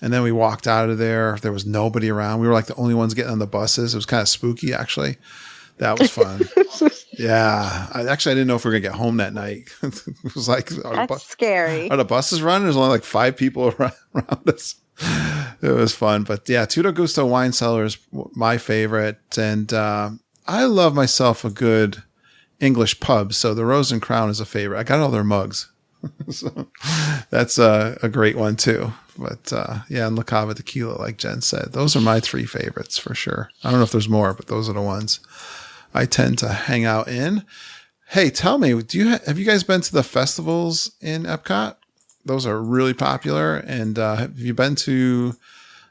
And then we walked out of there. There was nobody around. We were like the only ones getting on the buses. It was kind of spooky, actually. That was fun. Yeah. I didn't know if we were going to get home that night. It was like, that's scary. Are the buses running? There's only like 5 people around us. It was fun. But yeah, Tuta Gusto Wine Cellar is my favorite. And I love myself a good English pub. So the Rose and Crown is a favorite. I got all their mugs. So that's a great one too. But yeah, and La Cava Tequila, like Jen said, those are my 3 favorites for sure. I don't know if there's more, but those are the ones I tend to hang out in. Hey, tell me, have you guys been to the festivals in Epcot? Those are really popular. And have you been to?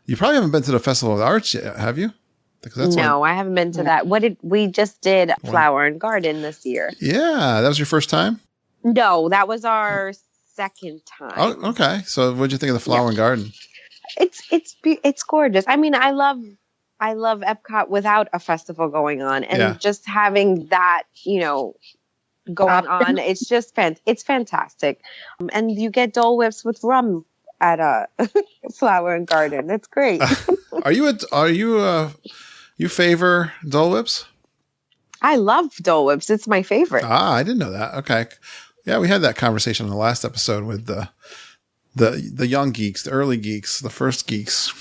You probably haven't been to the Festival of the Arts yet, have you? No, I haven't been to that. We just did Flower and Garden this year. Yeah, that was your first time? No, that was our second time. Oh, okay. So what'd you think of the Flower and Garden? It's gorgeous. I mean, I love Epcot without a festival going on, and just having that, you know, going on. It's just it's fantastic. And you get Dole Whips with rum at a Flower and Garden. It's great. You favor Dole Whips? I love Dole Whips. It's my favorite. I didn't know that. Okay. Yeah, we had that conversation in the last episode with the young geeks, the early geeks, the first geeks.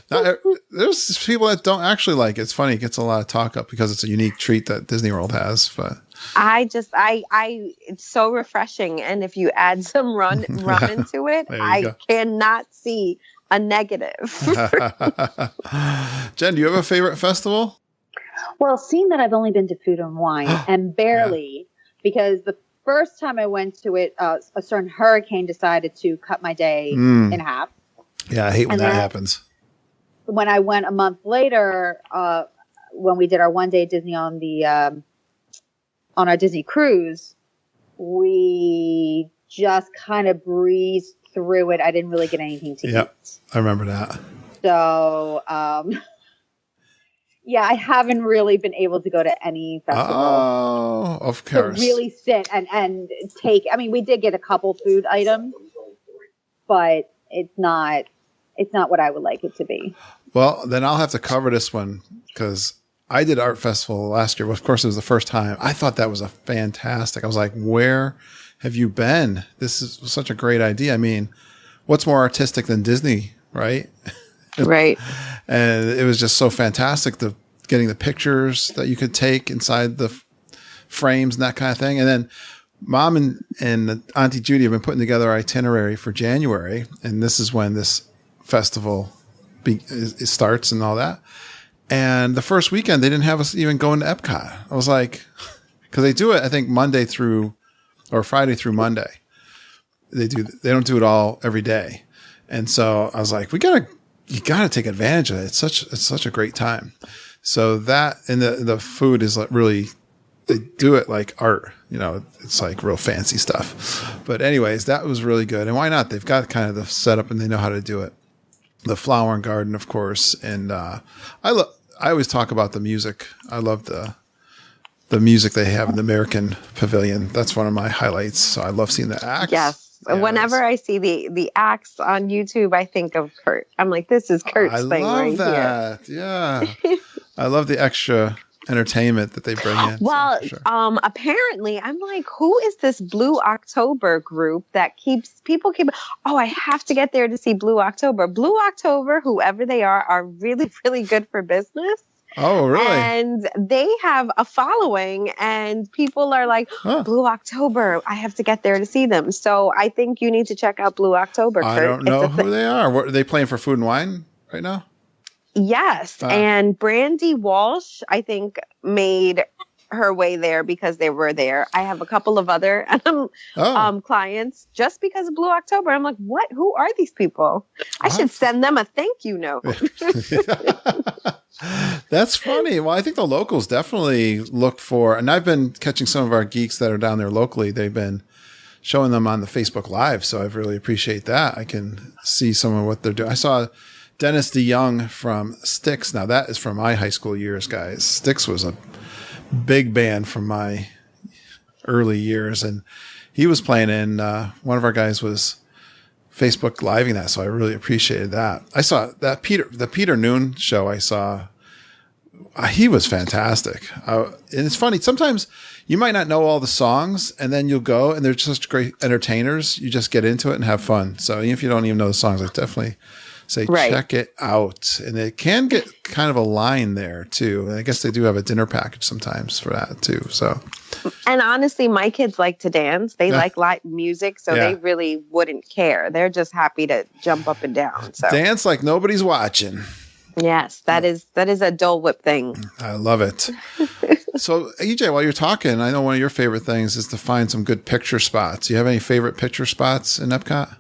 There's people that don't actually like it. It's funny. It gets a lot of talk up because it's a unique treat that Disney World has. But it's so refreshing. And if you add some rum into it, I cannot see a negative. Jen, do you have a favorite festival? Well, seeing that I've only been to Food and Wine and barely, because the first time I went to it, a certain hurricane decided to cut my day in half. Yeah, I hate when that happens. When I went a month later, when we did our one-day Disney on our Disney cruise, we just kind of breezed through it. I didn't really get anything to eat. I remember that. So, yeah, I haven't really been able to go to any festival. Oh, of course. To really sit and take. I mean, we did get a couple food items, but it's not what I would like it to be. Well, then I'll have to cover this one because I did Art Festival last year. Well, of course, it was the first time. I thought that was a fantastic. I was like, where have you been? This is such a great idea. I mean, what's more artistic than Disney, right? Right. And it was just so fantastic, getting the pictures that you could take inside the frames and that kind of thing. And then Mom and Auntie Judy have been putting together our itinerary for January. And this is when this festival it starts and all that. And the first weekend, they didn't have us even going to Epcot. I was like, because they do it, I think, Friday through Monday. They don't do it all every day. And so I was like, you gotta take advantage of it. It's such a great time. So that, and the food is like really, they do it like art, you know, it's like real fancy stuff. But anyways, that was really good. And why not? They've got kind of the setup and they know how to do it. The Flower and Garden, of course. And, I always talk about the music. I love the music they have in the American Pavilion. That's one of my highlights. So I love seeing the acts. Yes. Whenever I see the acts on YouTube, I think of Kurt. I'm like, this is Kurt's thing right here. I love that. Yeah. I love the extra entertainment that they bring in. Well, so apparently, I'm like, who is this Blue October group that people keep, I have to get there to see Blue October. Blue October, whoever they are really, really good for business. Oh, really? And they have a following, and people are like, Blue October, I have to get there to see them. So I think you need to check out Blue October, Kurt. I don't know who they are. What, are they playing for Food and Wine right now? Yes. And Brandy Walsh, I think, made her way there because they were there. I have a couple of other clients just because of Blue October. I'm like, what? Who are these people? I should send them a thank you note. That's funny. Well, I think the locals definitely look for, and I've been catching some of our geeks that are down there locally. They've been showing them on the Facebook Live, so I really appreciate that. I can see some of what they're doing. I saw Dennis DeYoung from Styx. Now, that is from my high school years, guys. Styx was a big band from my early years, and he was playing in one of our guys was Facebook living that, so I really appreciated that. I saw that the Peter Noon show. I saw he was fantastic, and it's funny. Sometimes you might not know all the songs, and then you'll go, and they're just great entertainers. You just get into it and have fun. So even if you don't even know the songs, I definitely say check it out. And it can get kind of a line there too. And I guess they do have a dinner package sometimes for that too. So, and honestly, my kids like to dance. They like live music, so they really wouldn't care. They're just happy to jump up and down. So dance like nobody's watching. Yes, that is a Dole Whip thing. I love it. So EJ, while you're talking, I know one of your favorite things is to find some good picture spots. Do you have any favorite picture spots in Epcot?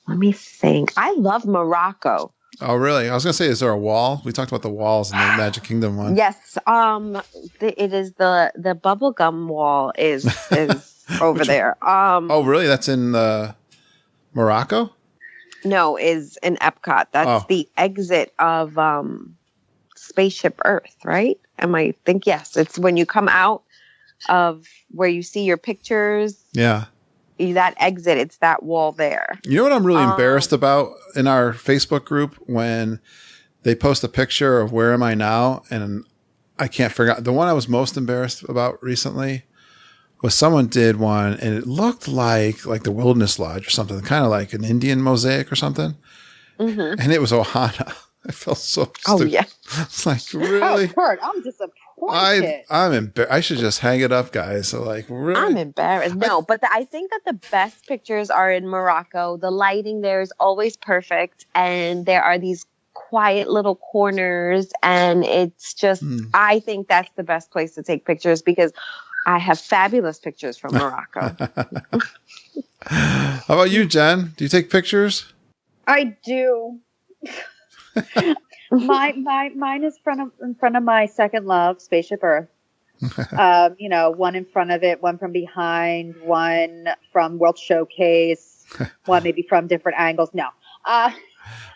Let me think. I love Morocco. Oh, really? I was going to say, is there a wall? We talked about the walls in the Magic Kingdom one. Yes. It is the bubblegum wall is over there. Oh, really? That's in Morocco? No, is in Epcot. That's the exit of Spaceship Earth, right? Yes. It's when you come out of where you see your pictures. Yeah. That exit, it's that wall there. You know what I'm really embarrassed about in our Facebook group when they post a picture of where am I now, and I can't figure out. The one I was most embarrassed about recently was someone did one, and it looked like the Wilderness Lodge or something, kind of like an Indian mosaic or something. Mm-hmm. And it was Ohana. I felt so stupid. Oh, yeah. It's like, really? Kurt, I'm disappointed. I'm embarrassed. I should just hang it up, guys. So, really? I'm embarrassed. No, but I think that the best pictures are in Morocco. The lighting there is always perfect, and there are these quiet little corners, and it's just, I think that's the best place to take pictures because I have fabulous pictures from Morocco. How about you, Jen? Do you take pictures? I do. Mine is in front of my second love, Spaceship Earth. One in front of it, one from behind, one from World Showcase, one maybe from different angles. No, I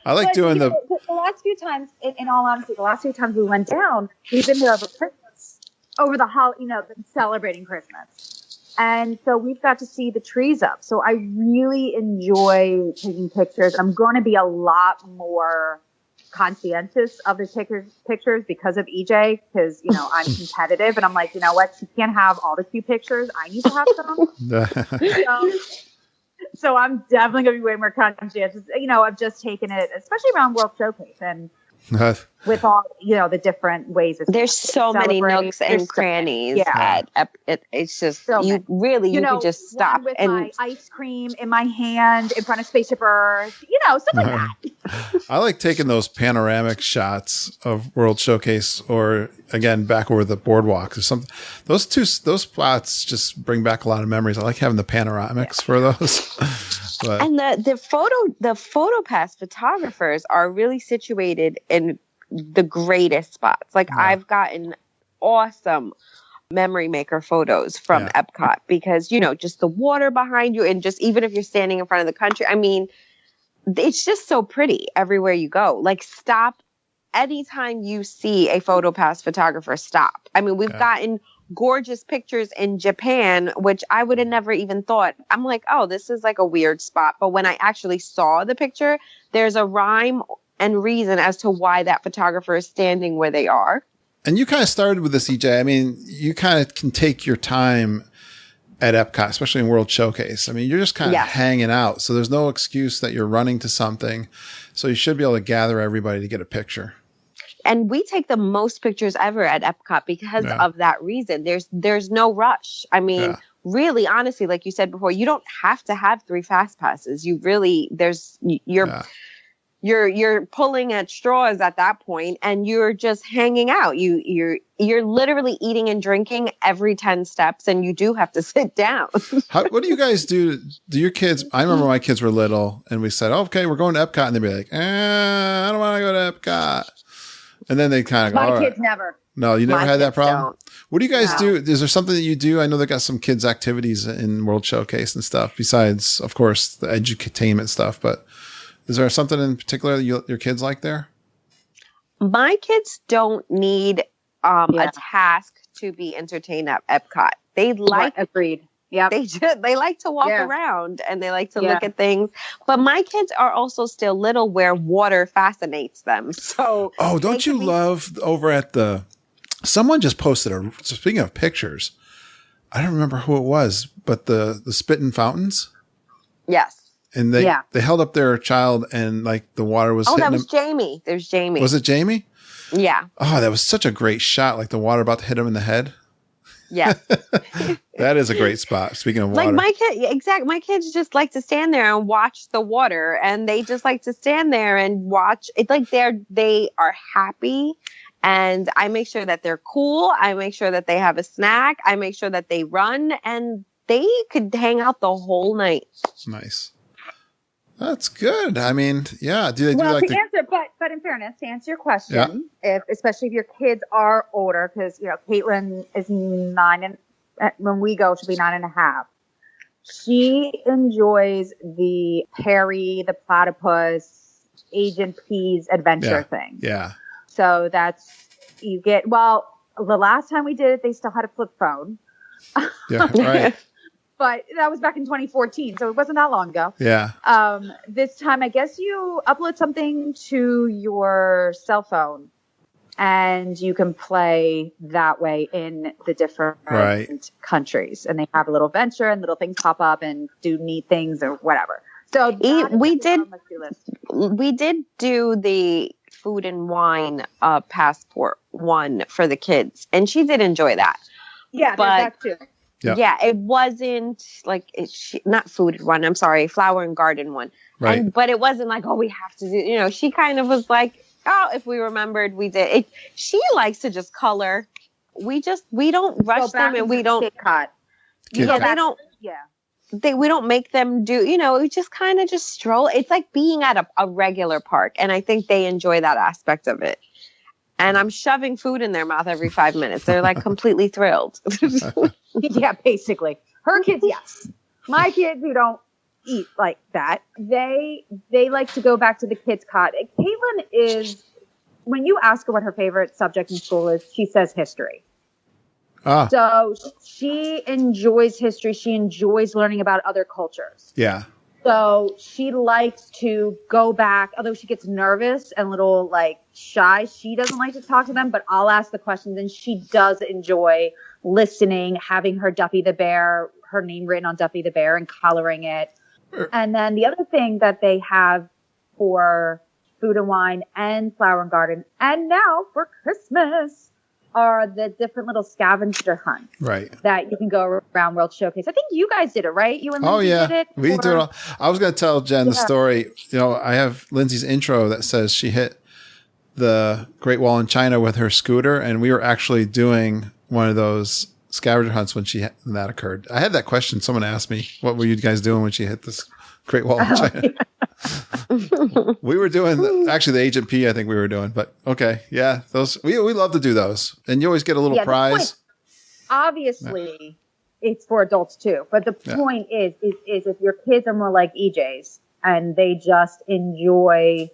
like doing the last few times. In all honesty, the last few times we went down, we've been there over Christmas, over the been celebrating Christmas. And so we've got to see the trees up. So I really enjoy taking pictures. I'm going to be a lot more conscientious of the pictures because of EJ, because I'm competitive and I'm like, you know what, she can't have all the cute pictures, I need to have some. So I'm definitely gonna be way more conscientious. I've just taken it, especially around World Showcase and with all the different ways. There's so many nooks and crannies. Yeah, it's just so you could just stop with my ice cream in my hand in front of Spaceship Earth. Stuff like that. I like taking those panoramic shots of World Showcase, or again back over the boardwalk or something. Those spots just bring back a lot of memories. I like having the panoramics for those. But. And the PhotoPass photographers are really situated in the greatest spots. I've gotten awesome memory maker photos from Epcot because, just the water behind you, and just even if you're standing in front of the country, it's just so pretty everywhere you go. Stop anytime you see a PhotoPass photographer, stop. We've gotten gorgeous pictures in Japan, which I would have never even thought. I'm like, oh, this is like a weird spot. But when I actually saw the picture, there's a rhyme and reason as to why that photographer is standing where they are. And you kind of started with this, EJ. You kind of can take your time at Epcot, especially in World Showcase. You're just kind of hanging out. So there's no excuse that you're running to something. So you should be able to gather everybody to get a picture. And we take the most pictures ever at Epcot because of that reason. There's no rush. Really, honestly, like you said before, you don't have to have 3 fast passes. you're pulling at straws at that point, and you're just hanging out. You're literally eating and drinking every 10 steps, and you do have to sit down. What do you guys do? Do your kids? I remember my kids were little, and we said, "Okay, we're going to EPCOT," and they'd be like, "I don't want to go to EPCOT," and then they kind of go, My "All kids right." never. No, you never My had that kids problem. don't. What do you guys do? Is there something that you do? I know they got some kids activities in World Showcase and stuff, besides, of course, the edutainment stuff. But is there something in particular that your kids like there? My kids don't need a task to be entertained at Epcot. They like Agreed. Yeah. they like to walk around, and they like to look at things. But my kids are also still little, where water fascinates them. So don't you love over at the? Someone just posted speaking of pictures, I don't remember who it was, but the spitting fountains. Yes. And they held up their child, and like the water was hitting that was him. Jamie. There's Jamie. Was it Jamie? Yeah. Oh, that was such a great shot. Like the water about to hit him in the head. Yeah. That is a great spot. Speaking of water. Like my kids just like to stand there and watch the water, and they just like to stand there and watch. It's like they are happy, and I make sure that they're cool. I make sure that they have a snack. I make sure that they run, and they could hang out the whole night. Nice. That's good. I mean, yeah. Do they do But in fairness, to answer your question, especially if your kids are older, because Caitlin is 9, and when we go, she'll be 9.5. She enjoys the Perry, the platypus, Agent P's adventure thing. Yeah. So the last time we did it, they still had a flip phone. Yeah. Right. But that was back in 2014, so it wasn't that long ago. Yeah. This time, I guess you upload something to your cell phone, and you can play that way in the different countries. And they have a little venture, and little things pop up and do neat things or whatever. So we did do the food and wine passport one for the kids, and she did enjoy that. Yeah, but that too. Yep. Yeah, it wasn't like not food one. I'm sorry, flower and garden one. Right. But it wasn't like, oh, we have to do. She kind of was like, oh, if we remembered, we did. She likes to just color. We don't rush them, and we don't. EPCOT. They don't. Yeah. We don't make them do. We just kind of just stroll. It's like being at a regular park, and I think they enjoy that aspect of it. And I'm shoving food in their mouth every 5 minutes. They're like completely thrilled. Yeah, basically. Her kids, yes. My kids who don't eat like that, they like to go back to the kids' cot. Caitlin is, when you ask her what her favorite subject in school is, she says history. So she enjoys history. She enjoys learning about other cultures. Yeah. So she likes to go back, although she gets nervous and a little shy. She doesn't like to talk to them, but I'll ask the questions, and she does enjoy listening, having her Duffy the Bear, her name written on Duffy the Bear, and coloring it. And then the other thing that they have for food and wine and flower and garden, and now for Christmas, are the different little scavenger hunts. Right. That you can go around World Showcase. I think you guys did it, right? You and Lindsay did it? We do it all. I was going to tell Jen the story. I have Lindsay's intro that says she hit the Great Wall in China with her scooter, and we were actually doing one of those scavenger hunts when that occurred. I had that question. Someone asked me, what were you guys doing when she hit this Great Wall in China? We were doing actually the Agent P, I think we were doing, but okay. Yeah. Those, we love to do those. And you always get a little prize. Obviously it's for adults too, but the point is if your kids are more like EJ's and they just enjoy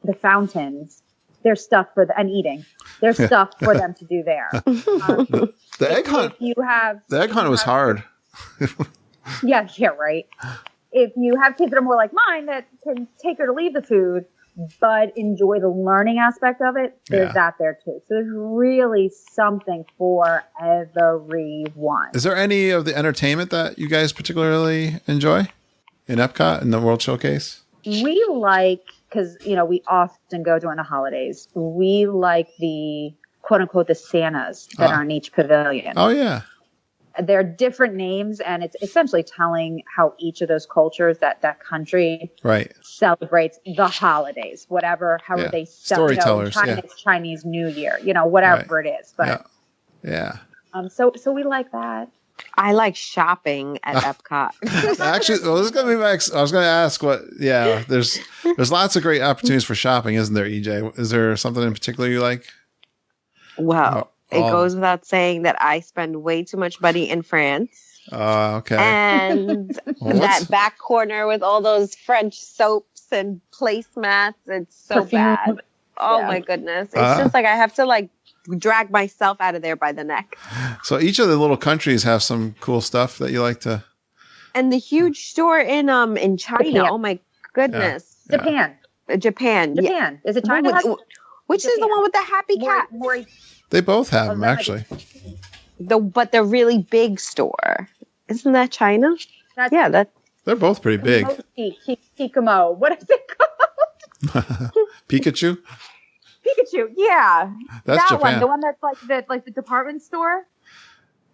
the fountains, there's stuff and eating. There's stuff for them to do there. The egg hunt. The egg hunt was hard. Yeah, right. If you have kids that are more like mine that can take or leave the food, but enjoy the learning aspect of it, there's that there too. So there's really something for everyone. Is there any of the entertainment that you guys particularly enjoy in EPCOT in the World Showcase? We like, because, we often go during the holidays. We like the quote unquote the Santas that are in each pavilion. Oh, yeah. they're different names, and it's essentially telling how each of those cultures, that country, Right. celebrates the holidays, however they celebrate. Storytellers, China's Chinese New Year, whatever it is. But Yeah. so we like that. I like shopping at EPCOT. Actually, well, this is going to be I was going to ask there's lots of great opportunities for shopping, isn't there, EJ? Is there something in particular you like? Well, it goes without saying that I spend way too much money in France. Okay. And that back corner with all those French soaps and placemats, it's so bad. Oh my goodness. It's just like I have to drag myself out of there by the neck. So each of the little countries have some cool stuff that you like to. And the huge store in China. Japan. Oh my goodness. Japan. Yeah. Is it China? Which is the one with the happy cat? They both have them, actually. But the really big store. Isn't that China? They're both pretty big. Kikamo. What is it called? Pikachu? Pikachu. Yeah. That's that Japan. one. The one that's like the department store.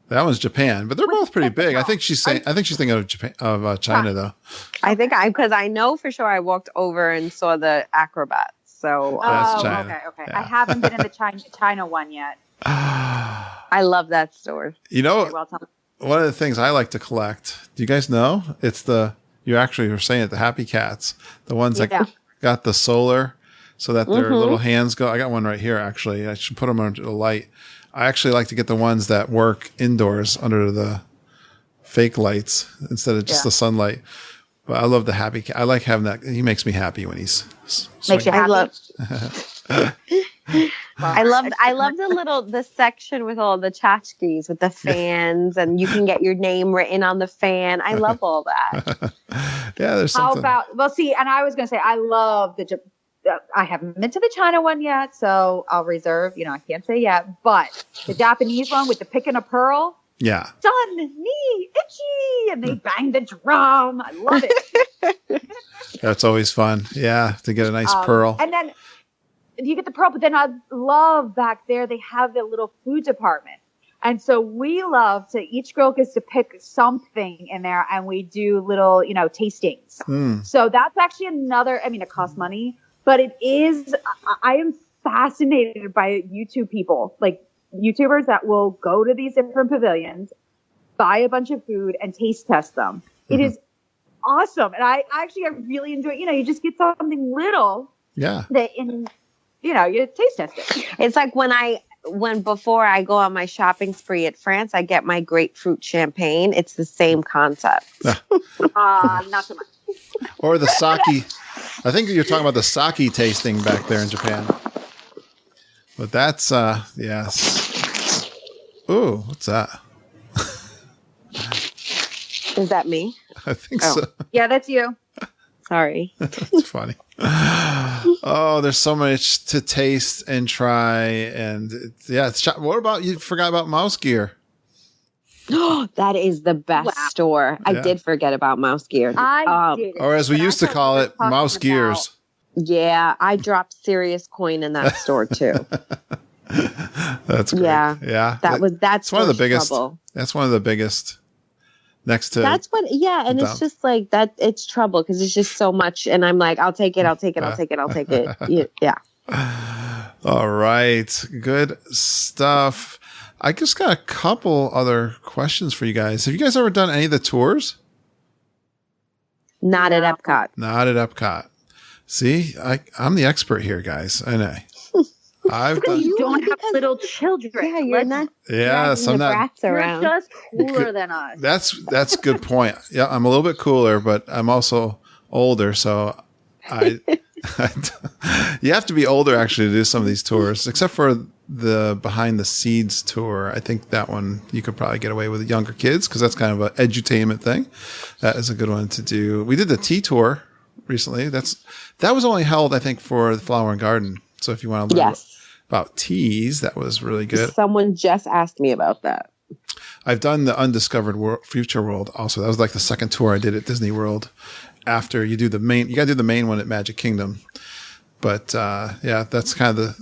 That one's Japan, but they're both pretty big. I think she's thinking of Japan, China, though. I think because I know for sure I walked over and saw the acrobats. So that's China. Okay. Yeah. I haven't been in the China one yet. I love that store. One of the things I like to collect. Do you guys know? It's you actually were saying it, the Happy Cats, the ones that got the solar, so that their little hands go. I got one right here. Actually, I should put them under the light. I actually like to get the ones that work indoors under the fake lights instead of just the sunlight. But I love the Happy Cat. I like having that. He makes me happy when he's makes you happy. I love the section with all the tchotchkes with the fans, and you can get your name written on the fan. I love all that. There's something. And I was going to say, I love I haven't been to the China one yet, so I'll reserve. I can't say yet, but the Japanese one with the pick and a pearl. Yeah. Done, knee, itchy, and they bang the drum. I love it. That's always fun. Yeah, to get a nice pearl. And then you get the pearl, but then I love back there, they have the little food department. And so we love each girl gets to pick something in there, and we do little, tastings. So that's actually it costs money, but it is, I am fascinated by YouTube people, like YouTubers that will go to these different pavilions, buy a bunch of food, and taste test them. It is awesome. And I really enjoy it. You just get something little. Yeah. You taste test it. It's like before I go on my shopping spree at France, I get my grapefruit champagne. It's the same concept. Not so much. Or the sake. I think you're talking about the sake tasting back there in Japan. But that's, yes. Ooh, what's that? Is that me? I think so. Yeah, that's you. Sorry. It's funny. Oh, there's so much to taste and try. And what about, you forgot about Mouse Gear? That is the best store. I did forget about Mouse Gear. I did. Or as we used to call it, Mouse Gears. Yeah, I dropped serious coin in that store too. That's great. Yeah. That's one of the biggest. Trouble. That's one of the biggest. Next to and it's just like that. It's trouble because it's just so much, and I'm like, I'll take it. Yeah. All right, good stuff. I just got a couple other questions for you guys. Have you guys ever done any of the tours? Not at EPCOT. Not at EPCOT. See, I'm the expert here, guys. I know. You don't have little children. Yeah, you're not. Yes, I'm not. You're just cooler than us. That's a good point. Yeah, I'm a little bit cooler, but I'm also older, so you have to be older actually to do some of these tours, except for the Behind the Seeds tour. I think that one you could probably get away with younger kids because that's kind of an edutainment thing. That is a good one to do. We did the tea tour recently. That was only held, I think, for the Flower and Garden. So if you want to learn about teas, that was really good. Someone just asked me about that. I've done the Undiscovered Future World also. That was like the second tour I did at Disney World. After you do the main, you got to do the main one at Magic Kingdom. But that's kind of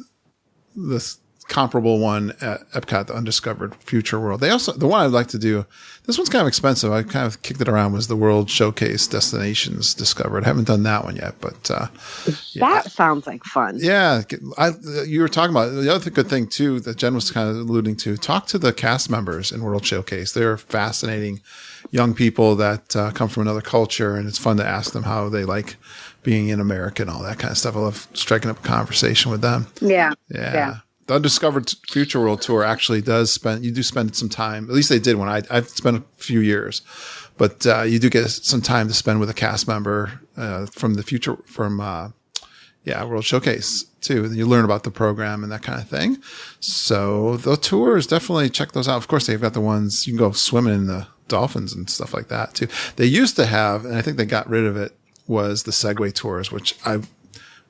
the comparable one at Epcot, the Undiscovered Future World. They also, the one I'd like to do, this one's kind of expensive. I kind of kicked it around, was the World Showcase Destinations Discovered. I haven't done that one yet, but That sounds like fun. yeah, you were talking about the other good thing too that Jen was kind of alluding to. Talk to the cast members in World Showcase. They're fascinating young people that come from another culture, and it's fun to ask them how they like being in America and all that kind of stuff. I love striking up a conversation with them. Yeah. The Undiscovered Future World Tour actually you do spend some time, at least they did when I've spent a few years, but you do get some time to spend with a cast member from World Showcase too. You learn about the program and that kind of thing. So the tours, definitely check those out. Of course, they've got the ones you can go swimming in the dolphins and stuff like that too. They used to have, and I think they got rid of it, was the Segway tours, which I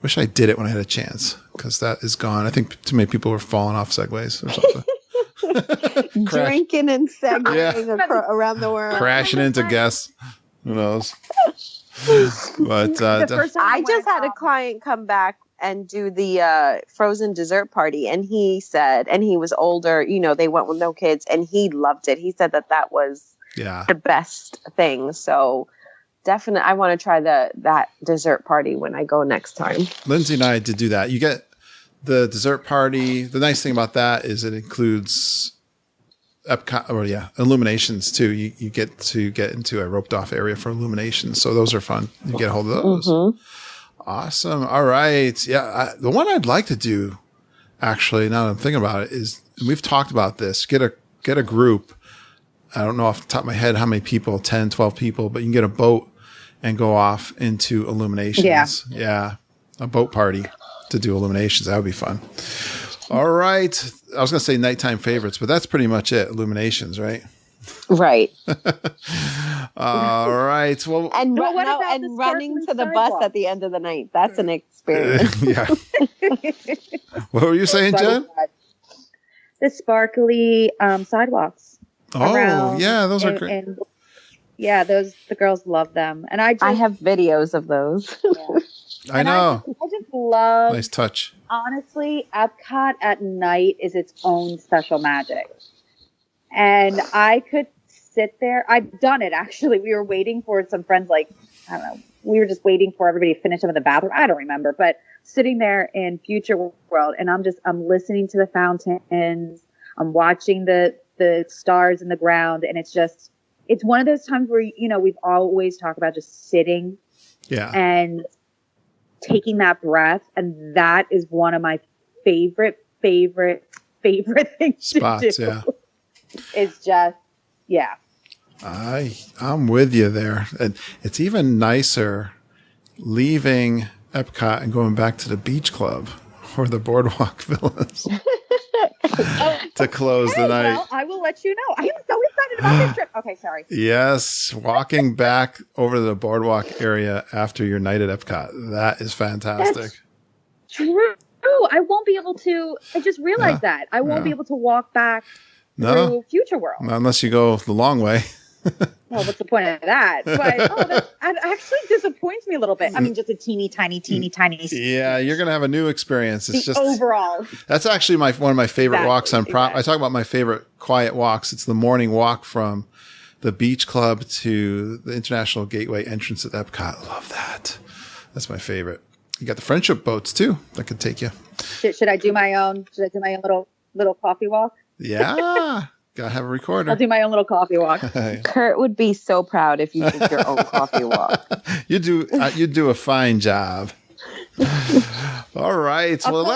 wish I did it when I had a chance, because that is gone. I think too many people were falling off Segways or something. Drinking and segueing around the world. Crashing into guests. Who knows? But I just had a client come back and do the frozen dessert party, and he said, and he was older, they went with no kids, and he loved it. He said that was the best thing. So definitely, I want to try that dessert party when I go next time. Lindsay and I did do that. You get the dessert party. The nice thing about that is it includes Epcot, illuminations too. You get to get into a roped off area for illuminations. So those are fun. You get a hold of those. Mm-hmm. Awesome. All right. Yeah. The one I'd like to do, actually, now that I'm thinking about it, is, and we've talked about this, get a group. I don't know off the top of my head how many people, 10, 12 people, but you can get a boat and go off into illuminations. Yeah. A boat party to do illuminations. That would be fun. All right. I was going to say nighttime favorites, but that's pretty much it. Illuminations, right? Right. All right. Well, and running to the bus at the end of the night. That's an experience. Yeah. What were you saying, Jen? The sparkly sidewalks. Oh, yeah. Those are great. And the girls love them. And I have videos of those. Yeah. I know. I just love. Nice touch. Honestly, Epcot at night is its own special magic. And I could sit there. I've done it, actually. We were waiting for some friends, I don't know. We were just waiting for everybody to finish up in the bathroom. I don't remember. But sitting there in Future World, and I'm listening to the fountains. I'm watching the stars in the ground. And it's one of those times where, we've always talked about just sitting. Yeah. And taking that breath, and that is one of my favorite things spots, to do. Yeah. It's just, yeah. I'm with you there. And it's even nicer leaving Epcot and going back to the beach club or the boardwalk villas to close the night. Well, I will let you know. I am so excited about this trip. Okay, sorry. Yes, walking back over to the boardwalk area after your night at Epcot. That is fantastic. That's true. I won't be able to. I just realized that. I won't be able to walk back through Future World. Not unless you go the long way. Well, what's the point of that? But that actually disappoints me a little bit. I mean, just a teeny tiny. Yeah, you're gonna have a new experience. It's just overall. That's actually one of my favorite walks on prop. I talk about my favorite quiet walks. It's the morning walk from the beach club to the International Gateway entrance at Epcot. Love that. That's my favorite. You got the friendship boats too that could take you. Should I do my own? Should I do my own little coffee walk? Yeah. Gotta have a recorder. I'll do my own little coffee walk. Kurt would be so proud if you did your own coffee walk. You do a fine job. All right. Well, the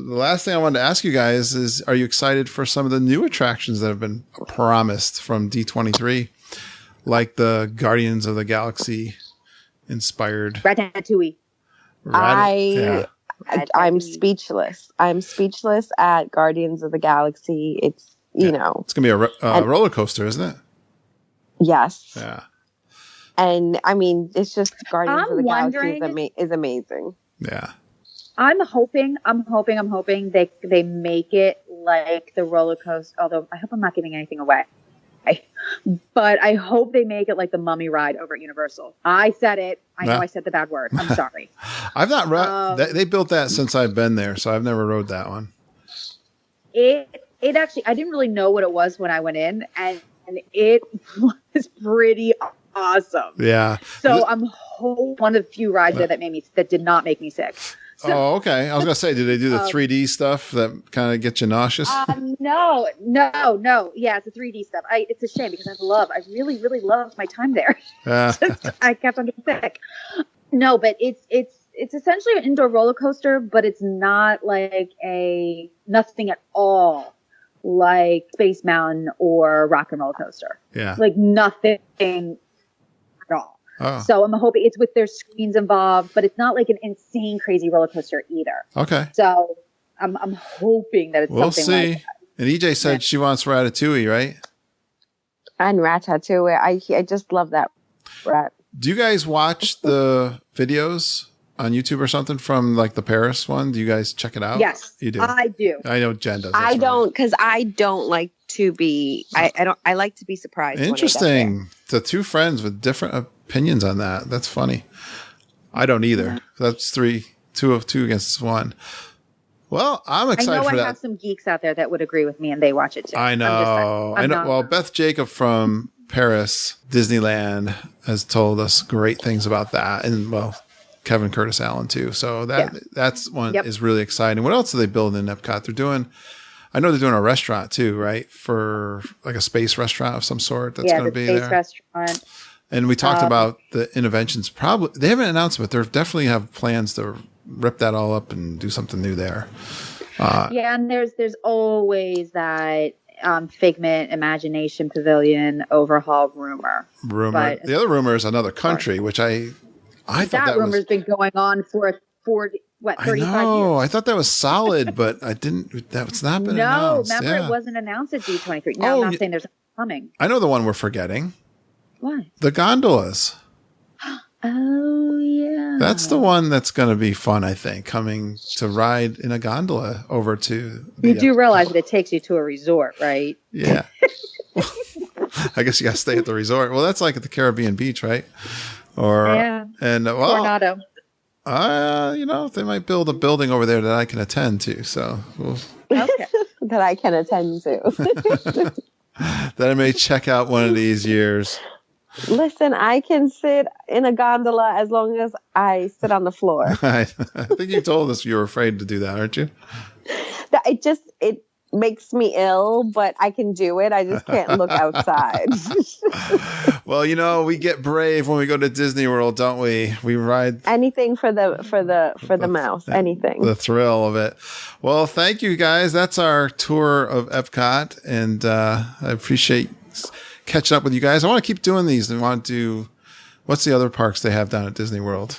last thing I wanted to ask you guys is, are you excited for some of the new attractions that have been promised from D23, like the Guardians of the Galaxy inspired Ratatouille? I'm speechless. I'm speechless at Guardians of the Galaxy. It's, it's going to be a roller coaster, isn't it? Yes. Yeah. And I mean, it's just Guardians of the Galaxy is amazing. Yeah. I'm hoping they make it like the roller coaster, although I hope I'm not giving anything away. But I hope they make it like the Mummy ride over at Universal. I said it. I know I said the bad word. I'm sorry. I've not they built that since I've been there, so I've never rode that one. It actually, I didn't really know what it was when I went in, and it was pretty awesome. Yeah. So I'm one of the few rides there that did not make me sick. So, oh, okay. I was gonna say, did they do the 3D stuff that kind of get you nauseous? no. Yeah, it's the 3D stuff. It's a shame because I really, really loved my time there. I kept on getting sick. No, but it's essentially an indoor roller coaster, but it's not like nothing at all like Space Mountain or Rock and Roller Coaster. Yeah. Like nothing at all. Oh. So I'm hoping it's with their screens involved, but it's not like an insane, crazy roller coaster either. Okay. So I'm hoping that it's something see. like that. And EJ said she wants Ratatouille, right? And Ratatouille. I just love that rat. Do you guys watch the videos on YouTube or something from like the Paris one? Do you guys check it out? Yes, you do. I do. I know Jen does. I don't, because I don't like to be. I like to be surprised. Interesting. The two friends with different opinions on that. That's funny. I don't either. That's two against one. Well, I'm excited for that. I have some geeks out there that would agree with me, and they watch it too. I know. Well, Beth Jacob from Paris Disneyland has told us great things about that, and well, Kevin Curtis Allen too. So that's one is really exciting. What else are they building in Epcot? I know they're doing a restaurant too, right? For like a space restaurant of some sort that's going to be there. Restaurant. And we talked about the interventions. Probably they haven't announced it, but they definitely have plans to rip that all up and do something new there. And there's always that Figment Imagination Pavilion overhaul rumor. But the other rumor is another country, which I thought that rumor's been going on for 35 years. I thought that was solid, but that's not been announced. No, remember it wasn't announced at D23. No, I'm not saying there's coming. I know the one we're forgetting. What? The gondolas. Oh, yeah. That's the one that's going to be fun, I think, coming to ride in a gondola over to... You do realize that it takes you to a resort, right? Yeah. I guess you got to stay at the resort. Well, that's like at the Caribbean beach, right? Coronado. They might build a building over there that I can attend to. So that I can attend to. That I may check out one of these years. Listen, I can sit in a gondola as long as I sit on the floor. I think you told us you were afraid to do that, aren't you? It makes me ill, but I can do it. I just can't look outside. Well, we get brave when we go to Disney World, don't we? We ride anything for the mouse, anything. The thrill of it. Well, thank you guys. That's our tour of Epcot, and I appreciate catching up with you guys. I want to keep doing these. And want to do what's the other parks they have down at Disney World?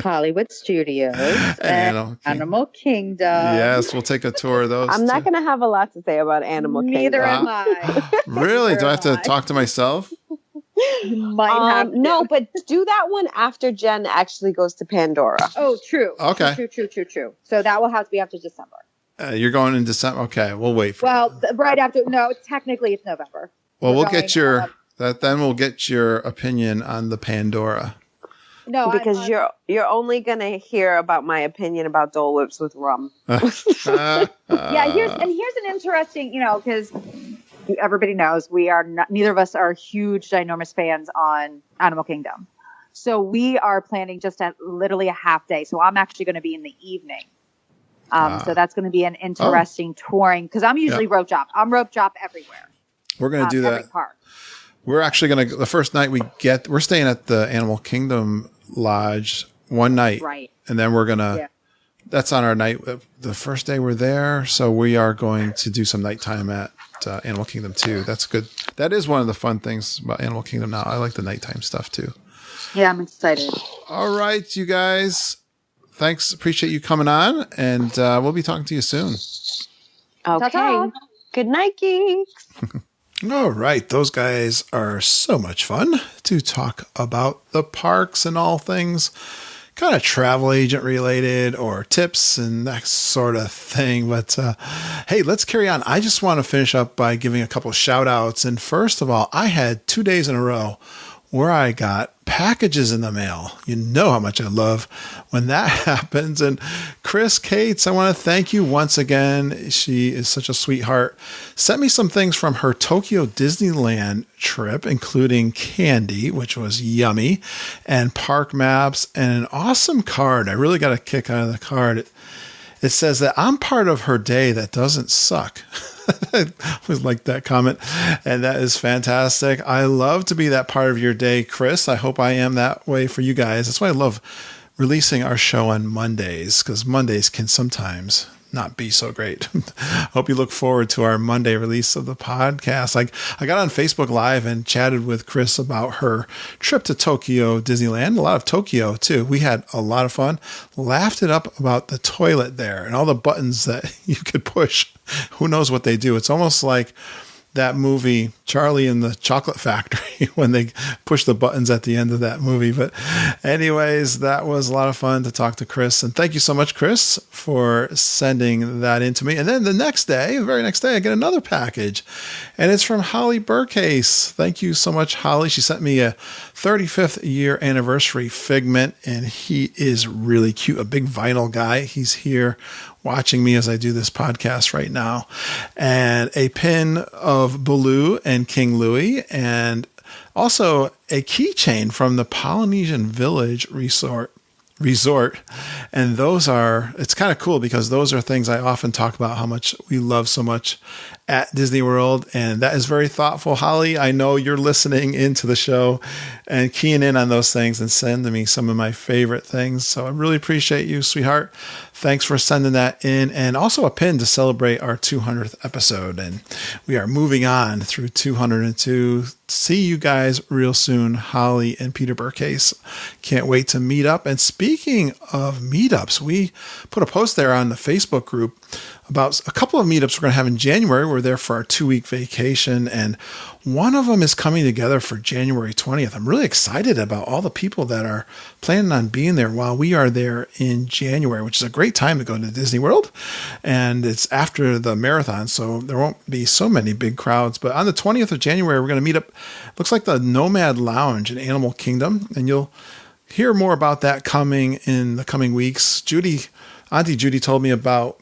Hollywood Studios, Animal Kingdom. Yes, we'll take a tour of those. I'm not going to have a lot to say about Animal Kingdom. Neither am I. Really? Do I have to talk to myself? You might have to. No, but do that one after Jenn actually goes to Pandora. Oh, true. Okay. True. So that will have to be after December. You're going in December? Okay, we'll wait for right after. No, technically it's November. Well, we'll get we'll get your opinion on the Pandora. No, because you're only gonna hear about my opinion about Dole Whips with rum. Here's an interesting, because everybody knows neither of us are huge, ginormous fans on Animal Kingdom. So we are planning just literally a half day. So I'm actually going to be in the evening. So that's going to be an interesting touring because I'm usually rope drop. I'm rope drop everywhere. We're going to do that. Every park. We're actually going to, the first night we're staying at the Animal Kingdom Lodge one night. Right. And then we're going to, that's on our night, the first day we're there. So we are going to do some nighttime at Animal Kingdom too. That's good. That is one of the fun things about Animal Kingdom now. I like the nighttime stuff too. Yeah, I'm excited. All right, you guys. Thanks. Appreciate you coming on. And we'll be talking to you soon. Okay. Ta-ta. Good night, geeks. All right. Those guys are so much fun to talk about the parks and all things kind of travel agent related or tips and that sort of thing. But hey, let's carry on. I just want to finish up by giving a couple of shout outs. And first of all, I had 2 days in a row where I got packages in the mail. You know how much I love when that happens. And Chris Cates, I want to thank you once again. She is such a sweetheart. Sent me some things from her Tokyo Disneyland trip, including candy, which was yummy, and park maps, and an awesome card. I really got a kick out of the card. It says that I'm part of her day that doesn't suck. I always like that comment, and that is fantastic. I love to be that part of your day, Chris. I hope I am that way for you guys. That's why I love releasing our show on Mondays, because Mondays can sometimes not be so great. Hope you look forward to our Monday release of the podcast. I got on Facebook Live and chatted with Chris about her trip to Tokyo Disneyland. A lot of Tokyo too. We had a lot of fun. Laughed it up about the toilet there and all the buttons that you could push. Who knows what they do? It's almost like that movie, Charlie and the Chocolate Factory, when they push the buttons at the end of that movie. But anyways, that was a lot of fun to talk to Chris. And thank you so much, Chris, for sending that in to me. And then the very next day, I get another package. And it's from Holly Burcase. Thank you so much, Holly. She sent me a 35th year anniversary Figment, and he is really cute, a big vinyl guy. He's here watching me as I do this podcast right now, and a pin of Baloo and King Louie, and also a keychain from the Polynesian Village Resort. And it's kind of cool because those are things I often talk about how much we love so much at Disney World. And that is very thoughtful. Holly, I know you're listening into the show and keying in on those things and sending me some of my favorite things. So I really appreciate you, sweetheart. Thanks for sending that in, and also a pin to celebrate our 200th episode. And we are moving on through 202. See you guys real soon, Holly and Peter Burcase. Can't wait to meet up. And speaking of meetups, we put a post there on the Facebook group about a couple of meetups we're going to have in January. We're there for our 2-week vacation, and one of them is coming together for January 20th. I'm really excited about all the people that are planning on being there while we are there in January, which is a great time to go to Disney World. And it's after the marathon, so there won't be so many big crowds. But on the 20th of January, we're going to meet up, looks like the Nomad Lounge in Animal Kingdom, and you'll hear more about that coming in the coming weeks. Auntie Judy told me about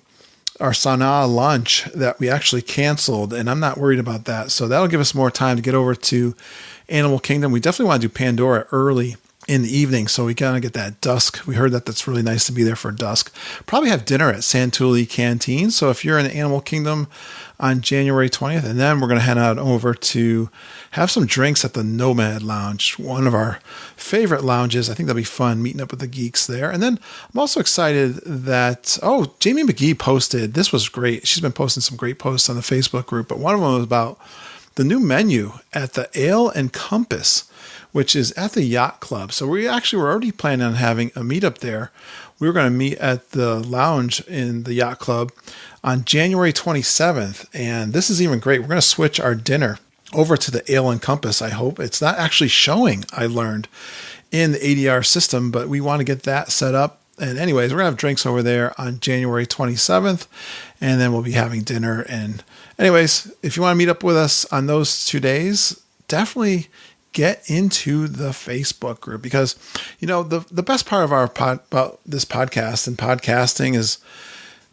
our Sanaa lunch that we actually canceled, and I'm not worried about that. So that'll give us more time to get over to Animal Kingdom. We definitely want to do Pandora early in the evening, so we kind of get that dusk. We heard that that's really nice to be there for dusk. Probably have dinner at Santulli Canteen. So if you're in Animal Kingdom on January 20th, and then we're going to head out over to have some drinks at the Nomad Lounge, one of our favorite lounges. I think that'll be fun meeting up with the geeks there. And then I'm also excited that, Jamie McGee posted, this was great. She's been posting some great posts on the Facebook group, but one of them was about the new menu at the Ale and Compass, which is at the Yacht Club. So we actually were already planning on having a meetup there. We were going to meet at the lounge in the Yacht Club on January 27th. And this is even great. We're going to switch our dinner over to the Ale and Compass, I hope. It's not actually showing, I learned, in the ADR system, but we want to get that set up. And anyways, we're going to have drinks over there on January 27th, and then we'll be having dinner. And anyways, if you want to meet up with us on those 2 days, definitely get into the Facebook group, because, the best part of about this podcast and podcasting is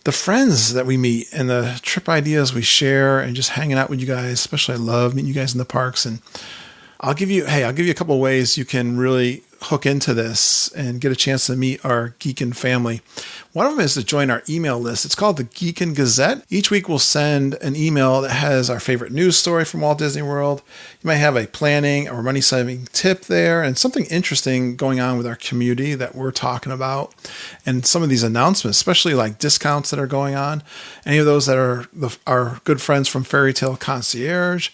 the friends that we meet and the trip ideas we share and just hanging out with you guys. Especially I love meeting you guys in the parks. And I'll give you a couple of ways you can really hook into this and get a chance to meet our Geekin' family. One of them is to join our email list. It's called the Geekin' Gazette. Each week we'll send an email that has our favorite news story from Walt Disney World. You might have a planning or money saving tip there and something interesting going on with our community that we're talking about. And some of these announcements, especially like discounts that are going on, any of those that are our good friends from Fairy Tale Concierge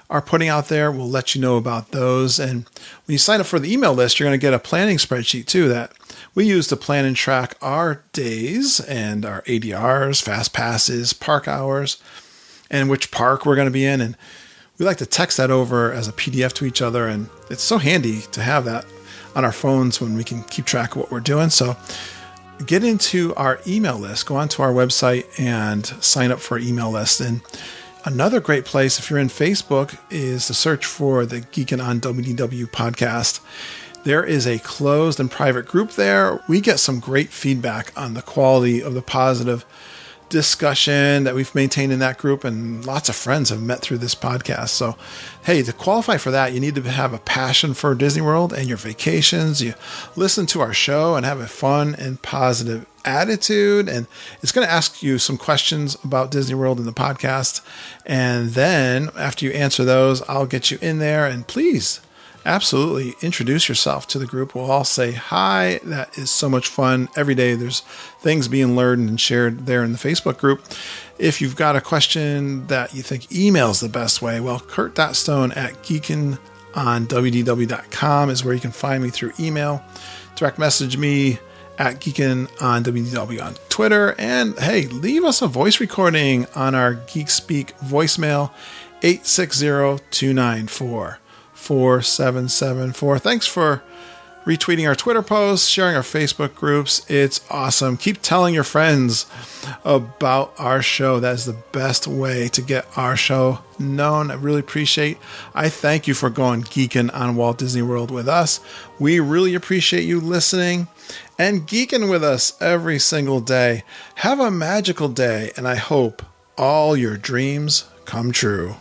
are putting out there, we'll let you know about those. And when you sign up for the email list, you're going to get a planning spreadsheet too that we use to plan and track our days and our ADRs, fast passes, park hours, and which park we're going to be in. And we like to text that over as a PDF to each other. And it's so handy to have that on our phones when we can keep track of what we're doing. So get into our email list, go onto our website and sign up for our email list. And Another great place, if you're in Facebook, is to search for the Geekin' on WDW podcast. There is a closed and private group there. We get some great feedback on the quality of the positive discussion that we've maintained in that group, and lots of friends have met through this podcast. So, hey, to qualify for that, you need to have a passion for Disney World and your vacations. You listen to our show and have a fun and positive attitude, and it's going to ask you some questions about Disney World in the podcast. And then after you answer those, I'll get you in there, and please absolutely introduce yourself to the group. We'll all say hi. That is so much fun. Every day there's things being learned and shared there in the Facebook group. If you've got a question that you think email's the best way, well, kurt.stone@geekinonwdw.com is where you can find me through email. Direct message me at geekinonwdw on Twitter. And hey, leave us a voice recording on our Geek Speak voicemail, 860-294-4774. Thanks for retweeting our Twitter posts, sharing our Facebook groups. It's awesome. Keep telling your friends about our show. That is the best way to get our show known. I really appreciate. I thank you for going geeking on Walt Disney World with us. We really appreciate you listening and geeking with us every single day. Have a magical day, and I hope all your dreams come true.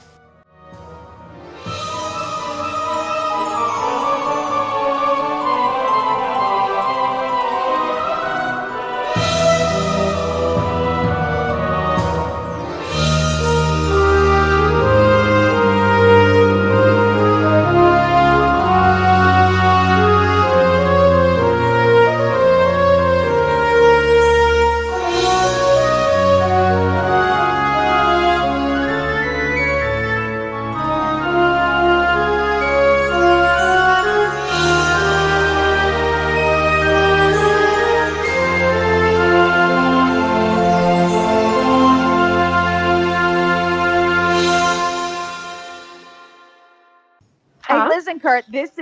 Kurt, this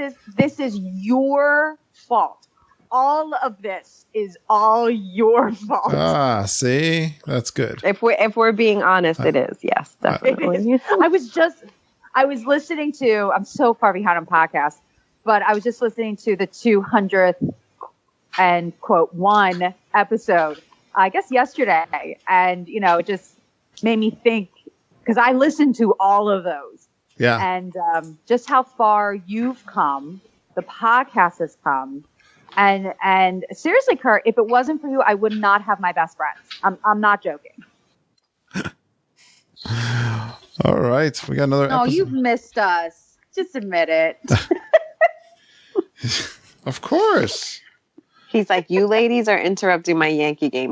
is your fault. All of this is all your fault. Ah, see, that's good. If we're being honest, it is. Yes, definitely. I was listening to. I'm so far behind on podcasts, but I was just listening to the 200th and quote one episode. I guess yesterday, and it just made me think because I listened to all of those. Yeah. And just how far you've come, the podcast has come. And seriously, Kurt, if it wasn't for you, I would not have my best friends. I'm not joking. All right. We got another episode. Oh, you've missed us. Just admit it. Of course. He's like, you ladies are interrupting my Yankee game.